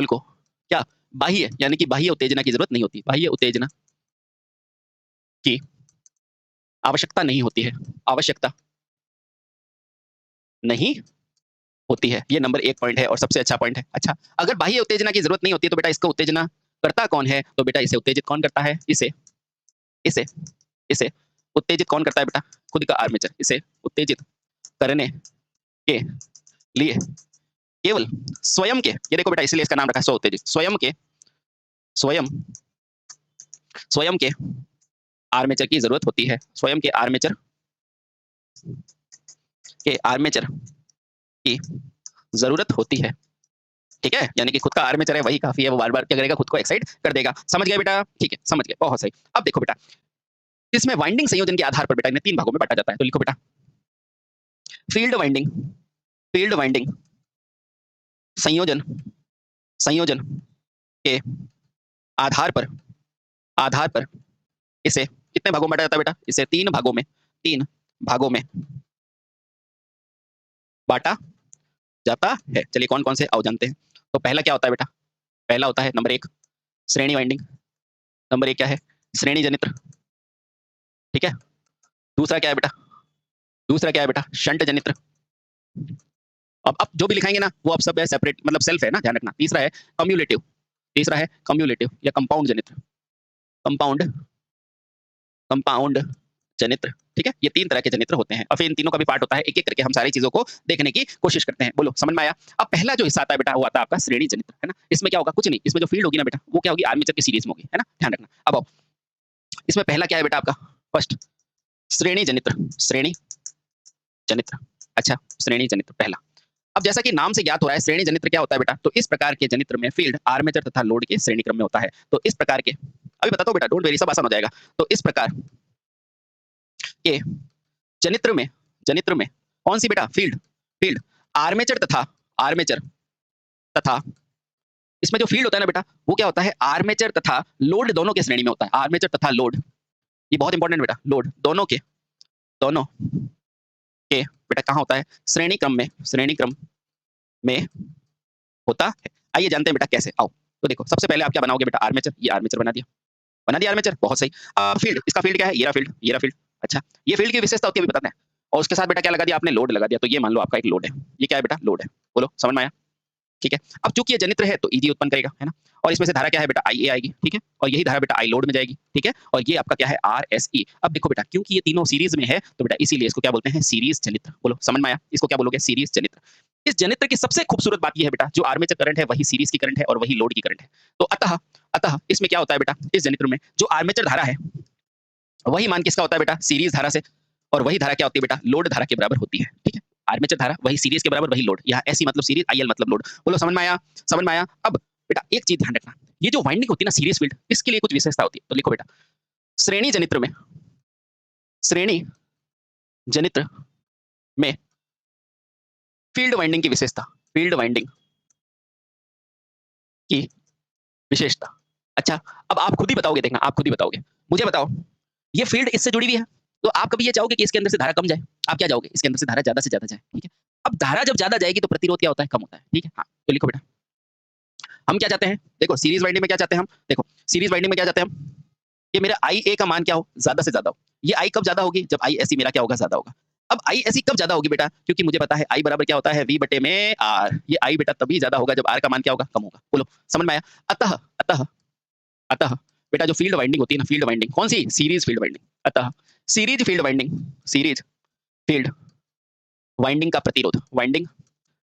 को क्या बाह्य, यानी कि बाह्य उत्तेजना की जरूरत नहीं होती, बाह्य उत्तेजना की आवश्यकता नहीं होती है, आवश्यकता नहीं होती है। ये नंबर 1 पॉइंट है और सबसे अच्छा पॉइंट है। अच्छा, अगर बाह्य उत्तेजना की जरूरत नहीं होती है तो बेटा इसका उत्तेजना करता कौन है? तो बेटा इसे उत्तेजित कौन करता है? इसे इसे इसे उत्तेजित कौन करता है बेटा? खुद का आर्मेचर। इसे उत्तेजित करने के लिए केवल स्वयं के, ये देखो बेटा इसलिए इसका नाम रखा है स्व उत्तेजित, स्वयं के, स्वयं स्वयं के आर्मेचर की जरूरत होती है, स्वयं के आर्मेचर की जरूरत होती है, ठीक है? यानी कि खुद का आर्मेचर है वही काफी है, वो बार बार क्या करेगा? खुद को एक्साइट कर देगा। समझ गए बेटा? ठीक है, समझ गए, बहुत सही। अब देखो बेटा, इसमें वाइंडिंग संयोजन के आधार पर बेटा इन्हें 3 भागों में बांटा जाता है। तो लिखो बेटा, फील्ड वाइंडिंग, फील्ड वाइंडिंग संयोजन, संयोजन के आधार पर, आधार पर इसे कितने भागों में बांटा जाता है बेटा? इसे 3 भागों में, 3 भागों में बांटा जाता है। चलिए कौन कौन से आओ जानते हैं। तो पहला क्या होता है बेटा? पहला होता है नंबर 1 श्रेणी वाइंडिंग, नंबर 1 क्या है? श्रेणी जनित्र, ठीक है? दूसरा क्या है बेटा? दूसरा क्या है बेटा? शंट जनित्र। अब जो भी लिखाएंगे ना वो अब सब है सेपरेट, मतलब सेल्फ है ना, ध्यान रखना। तीसरा है कम्युलेटिव, तीसरा है कम्युलेटिव या कंपाउंड जनित्र, कंपाउंड, कंपाउंड जनित्र, ठीक है? ये 3 तरह के जनित्र होते हैं और फिर इन तीनों का भी पार्ट होता है, एक एक करके हम सारी चीजों को देखने की कोशिश करते हैं। बोलो समझ में आया? अब पहला जो हिस्सा आता है बेटा वो आता है आपका श्रेणी जनित्र, है ना? इसमें क्या होगा? कुछ नहीं, इसमें जो फील्ड होगी ना बेटा वो क्या होगी? आर्मेचर की सीरीज में होगी, है ना? ध्यान रखना। अब आओ, इसमें पहला क्या है बेटा आपका? फर्स्ट श्रेणी जनित्र, श्रेणी जनित्र। अच्छा, श्रेणी जनित्र पहला। अब जैसा कि नाम से ज्ञात हो रहा है श्रेणी जनित्र क्या होता है बेटा? तो इस प्रकार के जनित्र में फील्ड आर्मेचर तथा लोड के श्रेणी क्रम में होता है। तो इस प्रकार के, अभी बताता हूं बेटा, डोंट वेरी, सब आसान हो जाएगा। तो इस प्रकार के जनित्र में, जनित्र में कौन सी बेटा? फील्ड, फील्ड आर्मेचर तथा, आर्मेचर तथा इसमें जो फील्ड होता है ना बेटा वो क्या होता है? आर्मेचर तथा लोड दोनों के श्रेणी में होता है, आर्मेचर तथा लोड। ये बहुत इंपॉर्टेंट बेटा, लोड दोनों के, दोनों के बेटा कहाँ होता है? श्रेणी क्रम में, श्रेणी क्रम में होता है। आइए जानते हैं बेटा कैसे। आओ तो देखो, सबसे पहले आप क्या बनाओगे बेटा? आर्मेचर, ये आर्मेचर बना दिया, बना दिया आर्मेचर, बहुत सही। फील्ड, इसका फील्ड क्या है? ये रहा फील्ड, ये रहा फील्ड। अच्छा, ये फील्ड की विशेषता होती है अभी बताते हैं। और उसके साथ बेटा क्या लगा दिया आपने? लोड लगा दिया। तो ये मान लो आपका एक लोड है, ये क्या है बेटा? लोड है। बोलो समझ में आया? ठीक है। अब चूंकि ये जनित्र है तो ईजी उत्पन्न करेगा, है ना? और इसमें से धारा क्या है बेटा? IA आएगी, ठीक है? और यही धारा बेटा आई लोड में जाएगी, ठीक है? और ये आपका क्या है? RSE। अब देखो बेटा, क्योंकि ये तीनों सीरीज में है तो बेटा इसीलिए इसको क्या बोलते हैं? सीरीज जनित्र। बोलो समझ में आया? इसको क्या बोलोगे? सीरीज जनित्र। इस जनित्र की सबसे खूबसूरत बात यह है बेटा, जो आर्मेचर करंट है वही सीरीज की करंट है और वही लोड की करंट है। तो अतः, अतः इसमें क्या होता है बेटा? इस जनित्र में जो आर्मेचर धारा है, वही मान किसका होता है बेटा, सीरीज धारा से, और वही धारा क्या होती है बेटा, लोड धारा के बराबर होती है। ठीक है, आर्मेचर धारा वही सीरीज के बराबर वही लोड, यहाँ ऐसी मतलब सीरीज, आईएल मतलब लोड। बोलो समझ में आया, समझ में आया। अब बेटा एक चीज ध्यान रखना, ये जो वाइंडिंग होती है ना सीरीज फील्ड, इसके लिए कुछ विशेषता होती है। तो लिखो बेटा, श्रेणी जनित्र में, श्रेणी जनित्र में फील्ड वाइंडिंग की विशेषता, फील्ड वाइंडिंग की विशेषता। अच्छा, अब आप खुद ही बताओगे, देखना आप खुद ही बताओगे। मुझे बताओ, ये फील्ड इससे जुड़ी हुई है, तो आप कभी ये चाहोगे कि इसके अंदर से धारा कम जाए? आप क्या चाहोगे, इसके अंदर से धारा ज्यादा जाए। ठीक है, अब धारा जब ज्यादा जाएगी तो प्रतिरोध क्या होता है, कम होता है। ठीक है, हाँ तो लिखो बेटा, हम क्या चाहते हैं, देखो सीरीज वाइंडिंग में क्या चाहते हैं हम, देखो सीरीज वाइंडिंग में क्या चाहते हैं हम, ये मेरा आई ए का मान क्या हो, ज्यादा से ज्यादा हो। ये आई कब ज्यादा होगी, जब आई ऐसी मेरा क्या होगा, ज्यादा होगा। अब आई ऐसी कब ज्यादा होगी बेटा, क्योंकि मुझे पता है आई बराबर क्या होता है, वी बटे में आर। ये आई बेटा तभी ज्यादा होगा जब आर का मान क्या होगा, कम होगा। बोलो समझ में आया। अतः अतः अतः बेटा जो फील्ड वाइंडिंग होती है ना, फील्ड वाइंडिंग कौन सी, सीरीज फील्ड वाइंडिंग। अतः series field winding, series field winding का प्रतिरोध, वाइंडिंग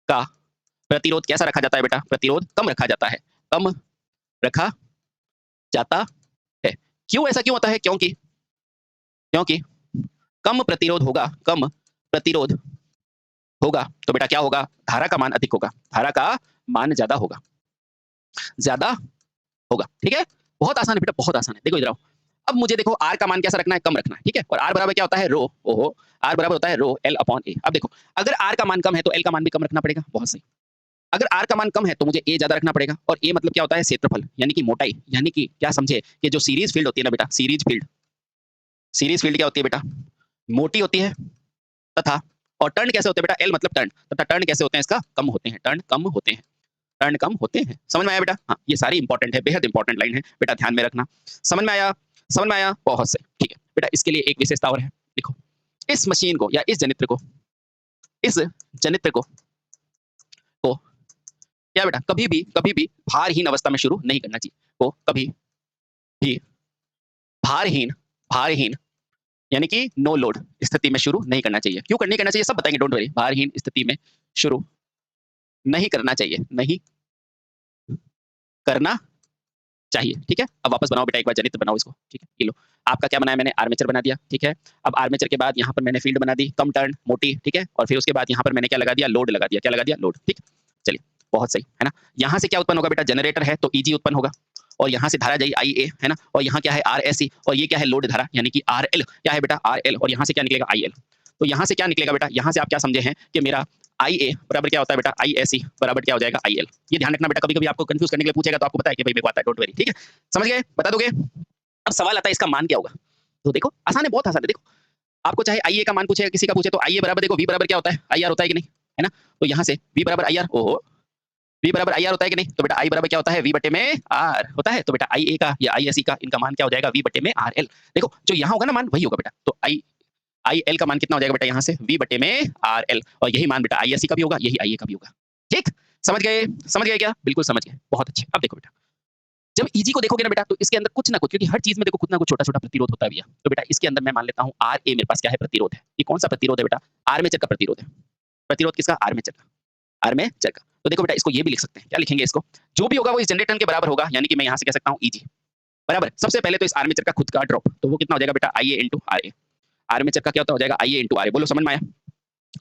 का प्रतिरोध कैसा रखा जाता है बेटा, प्रतिरोध कम रखा जाता है, कम रखा जाता है। क्यों ऐसा क्यों होता है, क्योंकि क्योंकि कम प्रतिरोध होगा, कम प्रतिरोध होगा तो बेटा क्या होगा, धारा का मान अधिक होगा, धारा का मान ज्यादा होगा, ज्यादा होगा। ठीक है, बहुत आसान है बेटा, बहुत आसान है। देखो इधर आओ, अब मुझे देखो आर का मान कैसा रखना है, कम रखना है। ठीक है, और आर बराबर क्या होता है, रो। ओहो, आर बराबर होता है रो एल अपॉन ए। अब देखो अगर आर का मान कम है तो एल का मान भी कम रखना पड़ेगा, बहुत सही। अगर आर का मान कम है तो मुझे ए ज्यादा रखना पड़ेगा, और ए मतलब क्या होता है, क्षेत्रफल यानी कि मोटाई, यानी कि क्या समझे कि जो सीरीज फील्ड होती है ना बेटा, सीरीज फील्ड, सीरीज फील्ड क्या होती है बेटा, मोटी होती है, तथा और टर्न कैसे होते हैं बेटा, एल मतलब टर्न, तथा टर्न कैसे होते हैं इसका, कम होते हैं, टर्न कम होते हैं, टर्न कम होते हैं। समझ में आया बेटा, हाँ ये सारी इंपॉर्टेंट है, बेहद इंपॉर्टेंट लाइन है बेटा, ध्यान में रखना। समझ में आया, समझ में आया, बहुत सही। ठीक है बेटा, इसके लिए एक विशेषता और है, लिखो इस मशीन को या इस जनित्र को, इस जनित्र को क्या बेटा, कभी भी भारहीन अवस्था में शुरू नहीं करना चाहिए, को कभी भी भारहीन, भारहीन यानी कि नो लोड स्थिति में शुरू नहीं करना चाहिए। क्यों नहीं करना चाहिए सब बताएंगे, डोंट वरी। भारहीन स्थिति में शुरू नहीं करना चाहिए, नहीं करना चाहिए। ठीक है, अब वापस बनाओ बेटा एक बार, जनित्र बनाओ इसको। ठीक है, ये लो, आपका क्या बनाया मैंने, आर्मेचर बना दिया। ठीक है, अब आर्मेचर के बाद यहाँ पर मैंने फील्ड बना दी, कम टर्न, मोटी। ठीक है, और फिर उसके बाद यहाँ पर मैंने क्या लगा दिया, लोड लगा दिया। क्या लगा दिया, लोड। ठीक, चलिए बहुत सही है ना। यहाँ से क्या उत्पन्न होगा बेटा, जनरेटर है तो ईजी उत्पन्न होगा, और यहाँ से धारा जाएगी आई ए, है ना, और यहाँ क्या है आर एस सी, और ये क्या है लोड धारा यानी कि आर एल। क्या है बेटा, आर एल, और यहाँ से क्या निकलेगा, आई एल। तो यहाँ से क्या निकलेगा बेटा, यहाँ से आप क्या समझे हैं कि मेरा आई ए बराबर क्या होता है बेटा, आई एस सी बराबर क्या हो जाएगा, आई एल। ये ध्यान रखना बेटा, कभी कभी आपको कंफ्यूज करने के लिए पूछेगा तो आपको पता है कि भाई मेरे को आता है, डोंट वरी। ठीक है, समझ गए, बता दोगे। अब सवाल आता है इसका मान क्या होगा, तो देखो आसान है, बहुत आसान है। देखो आपको चाहे आई ए का मान पूछेगा, किसी का पूछे, तो आई ए बराबर देखो वी बराबर क्या होता है, आई आर होता है कि नहीं, है ना। तो यहाँ से वी बराबर आई आर, ओहो वी बराबर आई आर होता है कि नहीं, तो बेटा आई बराबर क्या होता है, वी बटे में आर होता है। तो बेटा आई ए का या आई एस सी का इनका मान क्या हो जाएगा, वी बटे में आर एल। देखो जो यहाँ होगा ना मान वही होगा बेटा, तो आई आई एल का मान कितना हो जाएगा बेटा, यहाँ से वी बटे में आर एल, और यही मान बेटा आई एस सी का भी होगा, यही आई ए का भी होगा। ठीक, समझ गए, समझ गए क्या, बिल्कुल समझ गए, बहुत अच्छे। अब देखो बेटा, जब ईजी को देखोगे ना बेटा, तो इसके अंदर कुछ ना कुछ, क्योंकि हर चीज में देखो कुछ ना कुछ छोटा छोटा प्रतिरोध होता भी है, तो बेटा इसके अंदर मैं मान लेता हूँ आर ए मेरे पास क्या है, प्रतिरोध है। ये कौन सा प्रतिरोध है बेटा, आर्मेचर का प्रतिरोध है। प्रतिरोध किसका, आर्मेचर का, आर्मेचर का। तो देखो बेटा इसको ये भी लिख सकते हैं, क्या लिखेंगे इसको, जो भी होगा वो इस जनरेटर के बराबर होगा, यानी कि मैं यहाँ से कह सकता हूँ ईजी बराबर, सबसे पहले तो इस आर्मेचर का खुद का ड्रॉप, तो वो कितना हो जाएगा बेटा, आई ए इंटू आर ए। आर्मेचर का क्या होता हो जाएगा, आई ए इंटू आर ए। बोलो समझ में आया।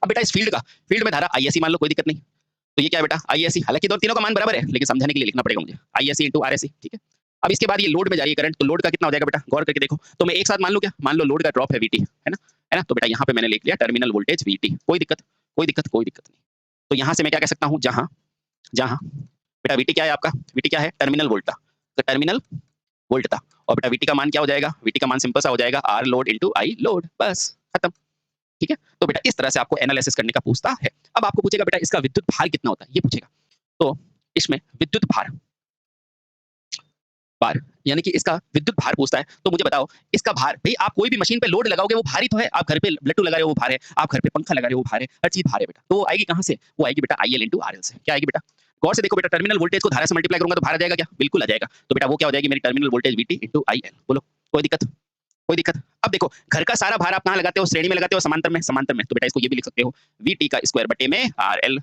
अब बेटा इस फील्ड का, फील्ड में धारा आई एस सी मान लो, कोई दिक्कत नहीं। तो ये क्या है बेटा, आई एस सी, हालांकि दोनों तीनों का मान बराबर है, लेकिन समझाने के लिए लिखना पड़ेगा मुझे, I S C into R S C. ठीक है, अब इसके बाद ये लोड में जा रही है करंट, तो लोड का कितना हो जाएगा बेटा, गौर करके देखो। तो मैं एक साथ मान लूं क्या, मान लो लोड का ड्रॉप है वीटी, है ना, है ना। तो बेटा यहाँ पे मैंने लिख लिया टर्मिनल वोल्टेज वीटी, कोई दिक्कत, कोई दिक्कत, कोई दिक्कत नहीं। तो यहाँ से मैं क्या कह सकता हूँ, जहाँ जहाँ बेटा वीटी क्या है आपका, वीटी क्या है, टर्मिनल वोल्ट था, तो टर्मिनल वोल्ट था। और बेटा वीटी का मान क्या हो जाएगा, वीटी का मान सिंपल सा हो जाएगा R load into I load, बस खत्म। ठीक है, तो बेटा इस तरह से आपको एनालिसिस करने का पूछता है। अब आपको पूछेगा बेटा इसका विद्युत भार कितना होता है, ये पूछेगा। तो इसमें विद्युत भार, भार यानी कि इसका विद्युत भार पूछता है, तो मुझे बताओ इसका भार, भाई आप कोई भी मशीन पे लोड लगाओगे वो भारी तो है, आप घर पे ब्लटू लगा रहे हो वो भार है, आप घर पे पंखा लगा रहे हो वो भार है, हर चीज भार है बेटा। तो वो आएगी कहाँ से, वो आएगी बेटा I L into R L से। क्या आएगी बेटा, गौर से देखो बेटा, टर्मिनल वोल्टेज को धारा से मल्टीप्लाई करूंगा तो भार आ जाएगा क्या, बिल्कुल आ जाएगा। तो बेटा वो क्या हो जाएगी मेरी terminal voltage VT into I L. बोलो कोई दिक्कत, कोई दिक्कत। अब देखो घर का सारा भार आप कहाँ लगाते हो, श्रेणी में लगाते हो, समांतर में, समांतर में। तो बेटा इसको ये भी लिख सकते हो वी टी का स्क्वायर बटे में आर एल।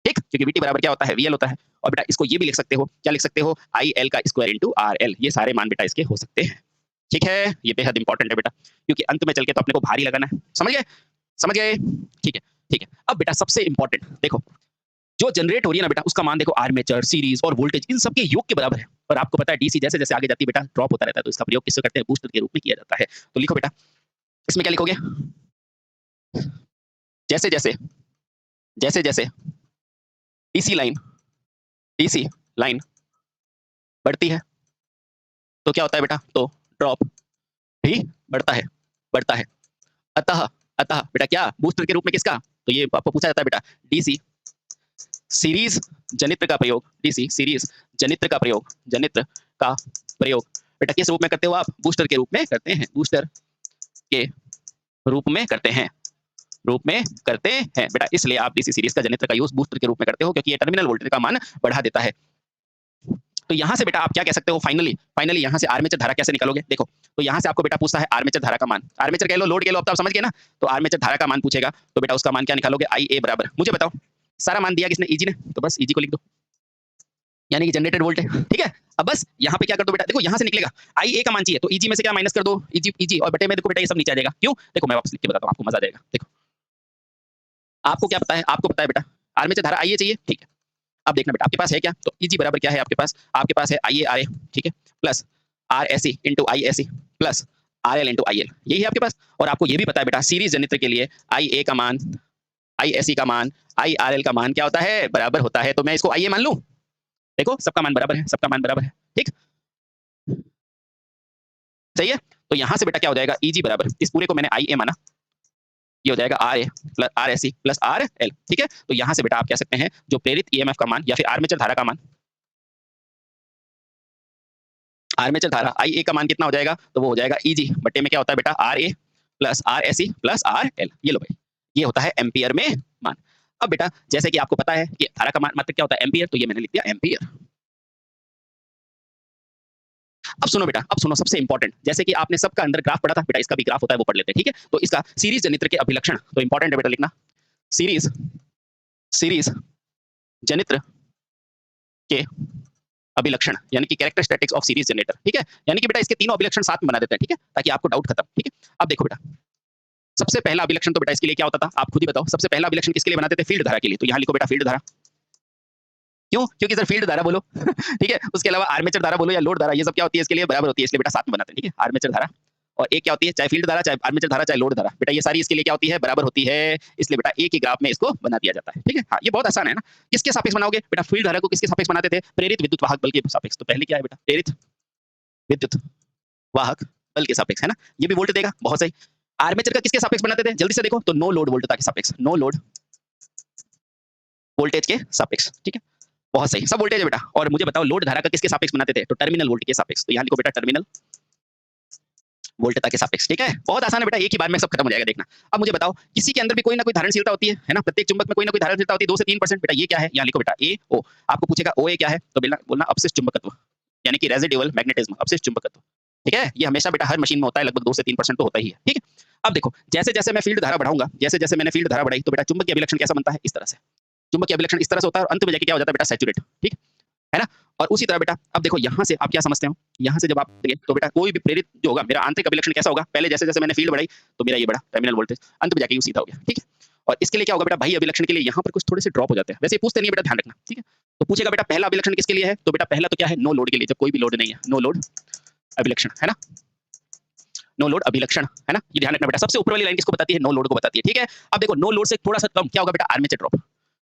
ठीक, क्योंकि वीटी बराबर क्या होता है, वीएल होता है। और बेटा इसको ये भी लिख सकते हो, क्या लिख सकते हो, आई एल का स्क्वायर इंटू आर एल। ये सारे मान बेटा इसके हो सकते हैं। ठीक है, ये बेहद इंपॉर्टेंट है बेटा, क्योंकि अंत में चल के तो अपने को भारी लगाना है। समझ गए? समझ गए? ठीक है, ठीक है। अब बेटा सबसे इंपॉर्टेंट देखो, जो जनरेट हो रही है ना बेटा, उसका मान देखो आर्मेचर, सीरीज और वोल्टेज इन सब के योग के बराबर है। और आपको पता है डीसी जैसे-जैसे आगे जाती है बेटा ड्रॉप होता रहता है, तो इसका प्रयोग किससे करते हैं? बूस्टर के रूप में किया जाता है। तो लिखो बेटा, इसमें क्या लिखोगे? जैसे-जैसे जैसे-जैसे डीसी लाइन बढ़ती है, तो क्या होता है बेटा? तो ड्रॉप भी बढ़ता है। अतः अतः बेटा क्या? बूस्टर के रूप में किसका? तो ये आपको पूछा जाता है बेटा, डीसी सीरीज जनित्र का प्रयोग, डीसी सीरीज जनित्र का प्रयोग बेटा किस रूप में करते हो आप? बूस्टर के रूप में करते हैं। बूस्टर के रूप में करते हैं बेटा, इसलिए आप डीसी सीरीज का जनित्र का यूज बूस्टर के रूप में करते हो, क्योंकि ये टर्मिनल वोल्टेज का मान बढ़ा देता है। तो यहां से बेटा आप क्या कह सकते हो? फाइनली यहां से आर्मेचर धारा कैसे निकालोगे? देखो, तो यहां से आपको बेटा पूछता है आर्मेचर धारा का मान। आर्मेचर कह लो, लोड कह लो, अब तो आप समझ गए ना। तो आर्मेचर धारा का मान पूछेगा, तो बेटा उसका मान क्या निकालोगे? IA बराबर, मुझे बताओ, सारा मान दिया किसने? ईजी ने, तो बस ईजी को लिख दो, यानी कि जनरेटेड वोल्ट है। ठीक है, अब बस यहाँ पे क्या कर दो बेटा, देखो यहाँ से निकलेगा IA का मान चाहिए, तो ईजी में से क्या माइनस कर दो? ईजी और बटे में देखो बेटा ये सब नीचे आ जाएगा। क्यों? देखो मैं वापस लिख के बताता हूँ, आपको मजा आ जाएगा। देखो, आपको क्या पता है? आपको पता है बेटा आर्मेचर धारा IA चाहिए, ठीक है। अब देखना बेटा आपके पास है क्या? तो ईजी बराबर क्या है आपके पास? आपके पास है IA, ठीक है, plus RSC into ISC plus RL into IL, यही है आपके पास। और आपको ये भी पता है बेटा सीरीज जनित्र के लिए IA का मान, ISC का मान, IRL का मान क्या होता है? बराबर होता है। तो मैं इसको IA मान लूं? देखो सबका मान बराबर है, सबका मान बराबर है, ठीक, सही है। तो यहां से बेटा क्या हो जाएगा? ईजी बराबर, इस पूरे को मैंने IA माना, ये हो जाएगा RA plus RSC plus RL, ठीक है। तो यहां से बेटा आप कह सकते हैं जो प्रेरित EMF का मान या फिर आर्मेचर धारा का मान, आर्मेचर धारा IA का मान कितना हो जाएगा? तो वो हो जाएगा ईजी बटे में क्या होता है बेटा? RA plus RSC plus RL, ये लो भाई, ये होता है एम्पियर में मान। अब बेटा जैसे कि आपको पता है कि धारा का मान मात्रक क्या होता है? एम्पियर, तो ये मैंने लिख दिया एम्पियर। अब सुनो बेटा, अब सुनो सबसे इंपॉर्टेंट, जैसे कि आपने सबका अंदर ग्राफ पढ़ा था बेटा, इसका भी ग्राफ होता है, वो पढ़ लेते हैं, ठीक है। तो इसका सीरीज जनित्र के अभिलक्षण, तो इंपॉर्टेंट है बेटा लिखना, सीरीज सीरीज जनित्र के अभिलक्षण, यानी कि कैरेक्टरिस्टिक्स ऑफ सीरीज जनरेटर, ठीक है। यानी कि बेटा इसके तीनों अभिलक्षण साथ में बना देते हैं, ठीक है, ताकि आपको डाउट खत्म, ठीक है। अब देखो बेटा, सबसे पहला अभिलक्षण तो बेटा इसके लिए क्या होता था? आप खुद ही बताओ, सबसे पहला अभिलक्षण किसके लिए बनाते थे? फील्ड धारा के लिए। तो यहाँ लिखो बेटा फील्ड धारा, क्यों? क्योंकि सर फील्ड धारा बोलो ठीक है, उसके अलावा आर्मेचर धारा बोलो या लोड धारा, ये सब क्या होती है? इसके लिए बराबर होती है, इसलिए बेटा साथ में बनाते हैं, ठीक है। आर्मेचर धारा और एक क्या होती है? चाहे फील्ड धारा, चाहे आर्मेचर धारा, चाहे लोड धारा, बेटा ये सारी इसके लिए क्या होती है? बराबर होती है, इसलिए बेटा एक ही ग्राफ में इसको बना दिया जाता है, ठीक है। हाँ, ये बहुत आसान है ना। किसके सापेक्ष बनाओगे बेटा? फील्ड धारा को किसके सापेक्ष बनाते थे? प्रेरित विद्युत वाहक बल के सापेक्ष। तो पहले क्या है बेटा? प्रेरित विद्युत वाहक बल के सापेक्ष, है ना। ये भी वोल्ट देगा, बहुत सही। आर्मेचर का किसके सापेक्ष बनाते थे? जल्दी से देखो, तो नो लोड वोल्टता के सापेक्ष, नो लोड वोल्टेज के सापेक्ष, ठीक है, बहुत सही, सब वोल्टेज है बेटा। और मुझे बताओ लोड धारा का किसके सापेक्ष बनाते थे? तो टर्मिनल वोल्ट के सापेक्ष। तो यहाँ लिखो बेटा टर्मिनल वोल्टता के सापेक्ष, ठीक है, बहुत आसान है बेटा, एक ही बार में सब खत्म हो जाएगा, देखना। अब मुझे बताओ किसी के अंदर भी कोई ना कोई धारणशीलता होती है ना, प्रत्येक चुंबक में कोई ना कोई धारणशीलता होती है 2 से 3%, बेटा ये क्या है? यहाँ लिखो बेटा AO। आपको पूछेगा OA क्या है? तो बोलना अपशिष्ट चुंबकत्व, यानी कि रेजिडुअल मैग्नेटिज्म, अपशिष्ट चुंबकत्व, ठीक है। ये हमेशा बेटा हर मशीन में होता है, लगभग 2 से 3% तो होता ही है, ठीक है। अब देखो जैसे जैसे मैं फील्ड धारा बढ़ाऊंगा, जैसे जैसे मैंने फील्ड धारा बढ़ाई, तो बेटा चुंबकीय अभिलक्षण कैसा बनता है? इस तरह से, चुंबकीय अभिलक्षण इस तरह से होता है, और अंत में जाके क्या हो जाता है बेटा? सैचुरेट, ठीक है ना। और उसी तरह बेटा अब देखो यहाँ से आप क्या समझते हो? यहाँ से जब आप देखिए तो बेटा कोई भी प्रेरित जो होगा, मेरा आंतरिक अभिलक्षण कैसा होगा? पहले जैसे जैसे मैंने फील्ड बढ़ाई तो मेरा ये बड़ा टर्मिनल वोल्टेज, अंत में जाके ये सीधा हो गया, ठीक है। और इसके लिए क्या होगा बेटा? बाह्य अभिलक्षण के लिए यहाँ पर कुछ थोड़े से ड्रॉप हो जाते हैं, वैसे पूछते नहीं बेटा, ध्यान रखना, ठीक है। तो पूछेगा बेटा पहला अभिलक्षण किसके लिए है? तो बेटा पहला तो क्या है? नो लोड के लिए, जब कोई भी लोड नहीं है, नो लोड अभिलक्षण, है ना, नो लोड अभिलक्षण, है ना। ये ध्यान रखना बेटा, सबसे ऊपर वाली लाइन किसको बताती है? नो लोड को बताती है, ठीक है। अब देखो नो लोड से थोड़ा सा कम क्या होगा बेटा? आर्मेचर ड्रॉप,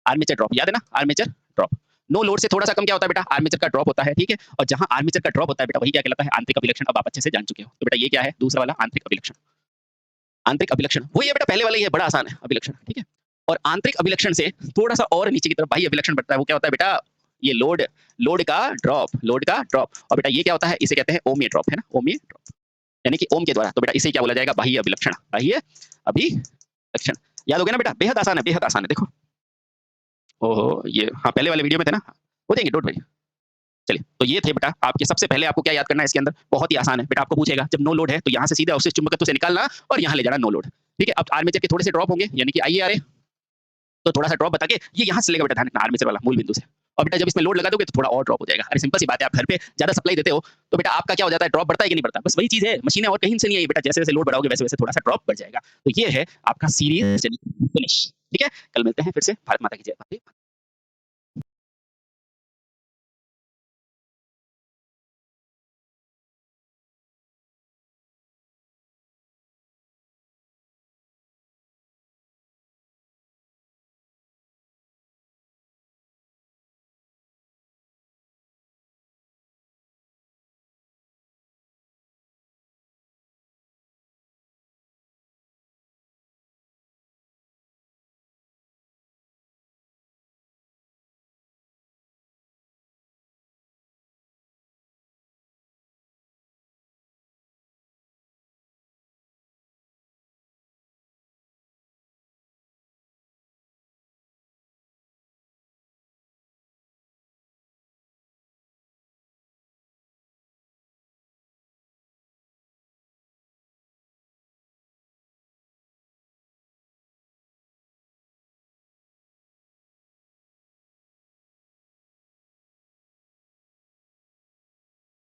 आर्मेचर ड्रॉप याद है ना, आर्मेचर ड्रॉप। नो लोड से थोड़ा सा कम क्या होता है बेटा? आर्मेचर का ड्रॉप होता है, ठीक है। और जहां आर्मेचर का ड्रॉप होता है बेटा वही क्या कहलाता है? आंतरिक अभिलक्षण। अब आप अच्छे से जान चुके हो, तो बेटा ये क्या है? दूसरा वाला आंतरिक अभिलक्षण। आंतरिक अभिलक्षण वही है बेटा, पहले वाला ही है, बड़ा आसान है अभिलक्षण, ठीक है। और आंतरिक अभिलक्षण से थोड़ा सा और नीचे की तरफ बाह्य अभिलक्षण बढ़ता है, वो क्या होता है बेटा? ये लोड का ड्रॉप। और बेटा ये क्या होता है? इसे कहते हैं ओमिय ड्रॉप, है ना, ओमिय ड्रॉप, यानी कि ओम के द्वारा। तो बेटा इसे क्या बोला जाएगा? बाह्य अभिलक्षण, बाह्य अभिलक्षण। याद हो गया ना बेटा? बेहद आसान है, बेहद आसान है। देखो ओहो, ये हाँ पहले वाले वीडियो में थे ना, हो जाएंगे, डोंट वरी। चलिए, तो ये थे बेटा आपके, सबसे पहले आपको क्या याद करना है इसके अंदर? बहुत ही आसान है बेटा, आपको पूछेगा जब नो लोड है तो यहाँ से सीधे अवशिष्ट चुंबकत्व से निकालना और यहाँ ले जाना नो लोड, ठीक है। अब आर्मेचर के थोड़े से ड्रॉप होंगे, यानी कि IARA, तो थोड़ा सा ड्रॉप बता के ये यहाँ से लेगा बेटा, ध्यान रखना, आर्मेचर वाला मूल बिंदु से और बेटा जब इसमें लोड लगा दोगे तो थोड़ा और ड्रॉप हो जाएगा। अरे सिंपल सी बात है, आप घर पे ज़्यादा सप्लाई देते हो तो बेटा आपका क्या हो जाता है, ड्रॉप बढ़ता है कि नहीं बढ़ता? बस वही चीज़ है, मशीन है और कहीं से नहीं है बेटा, जैसे-जैसे लोड बढ़ाओगे वैसे-वैसे थोड़ा-सा ड्रॉप बढ़ जाएगा। तो ये है आपका सीरीज़ फिनिश। ठीक है? कल मिलते हैं फिर से। भारत माता की जय।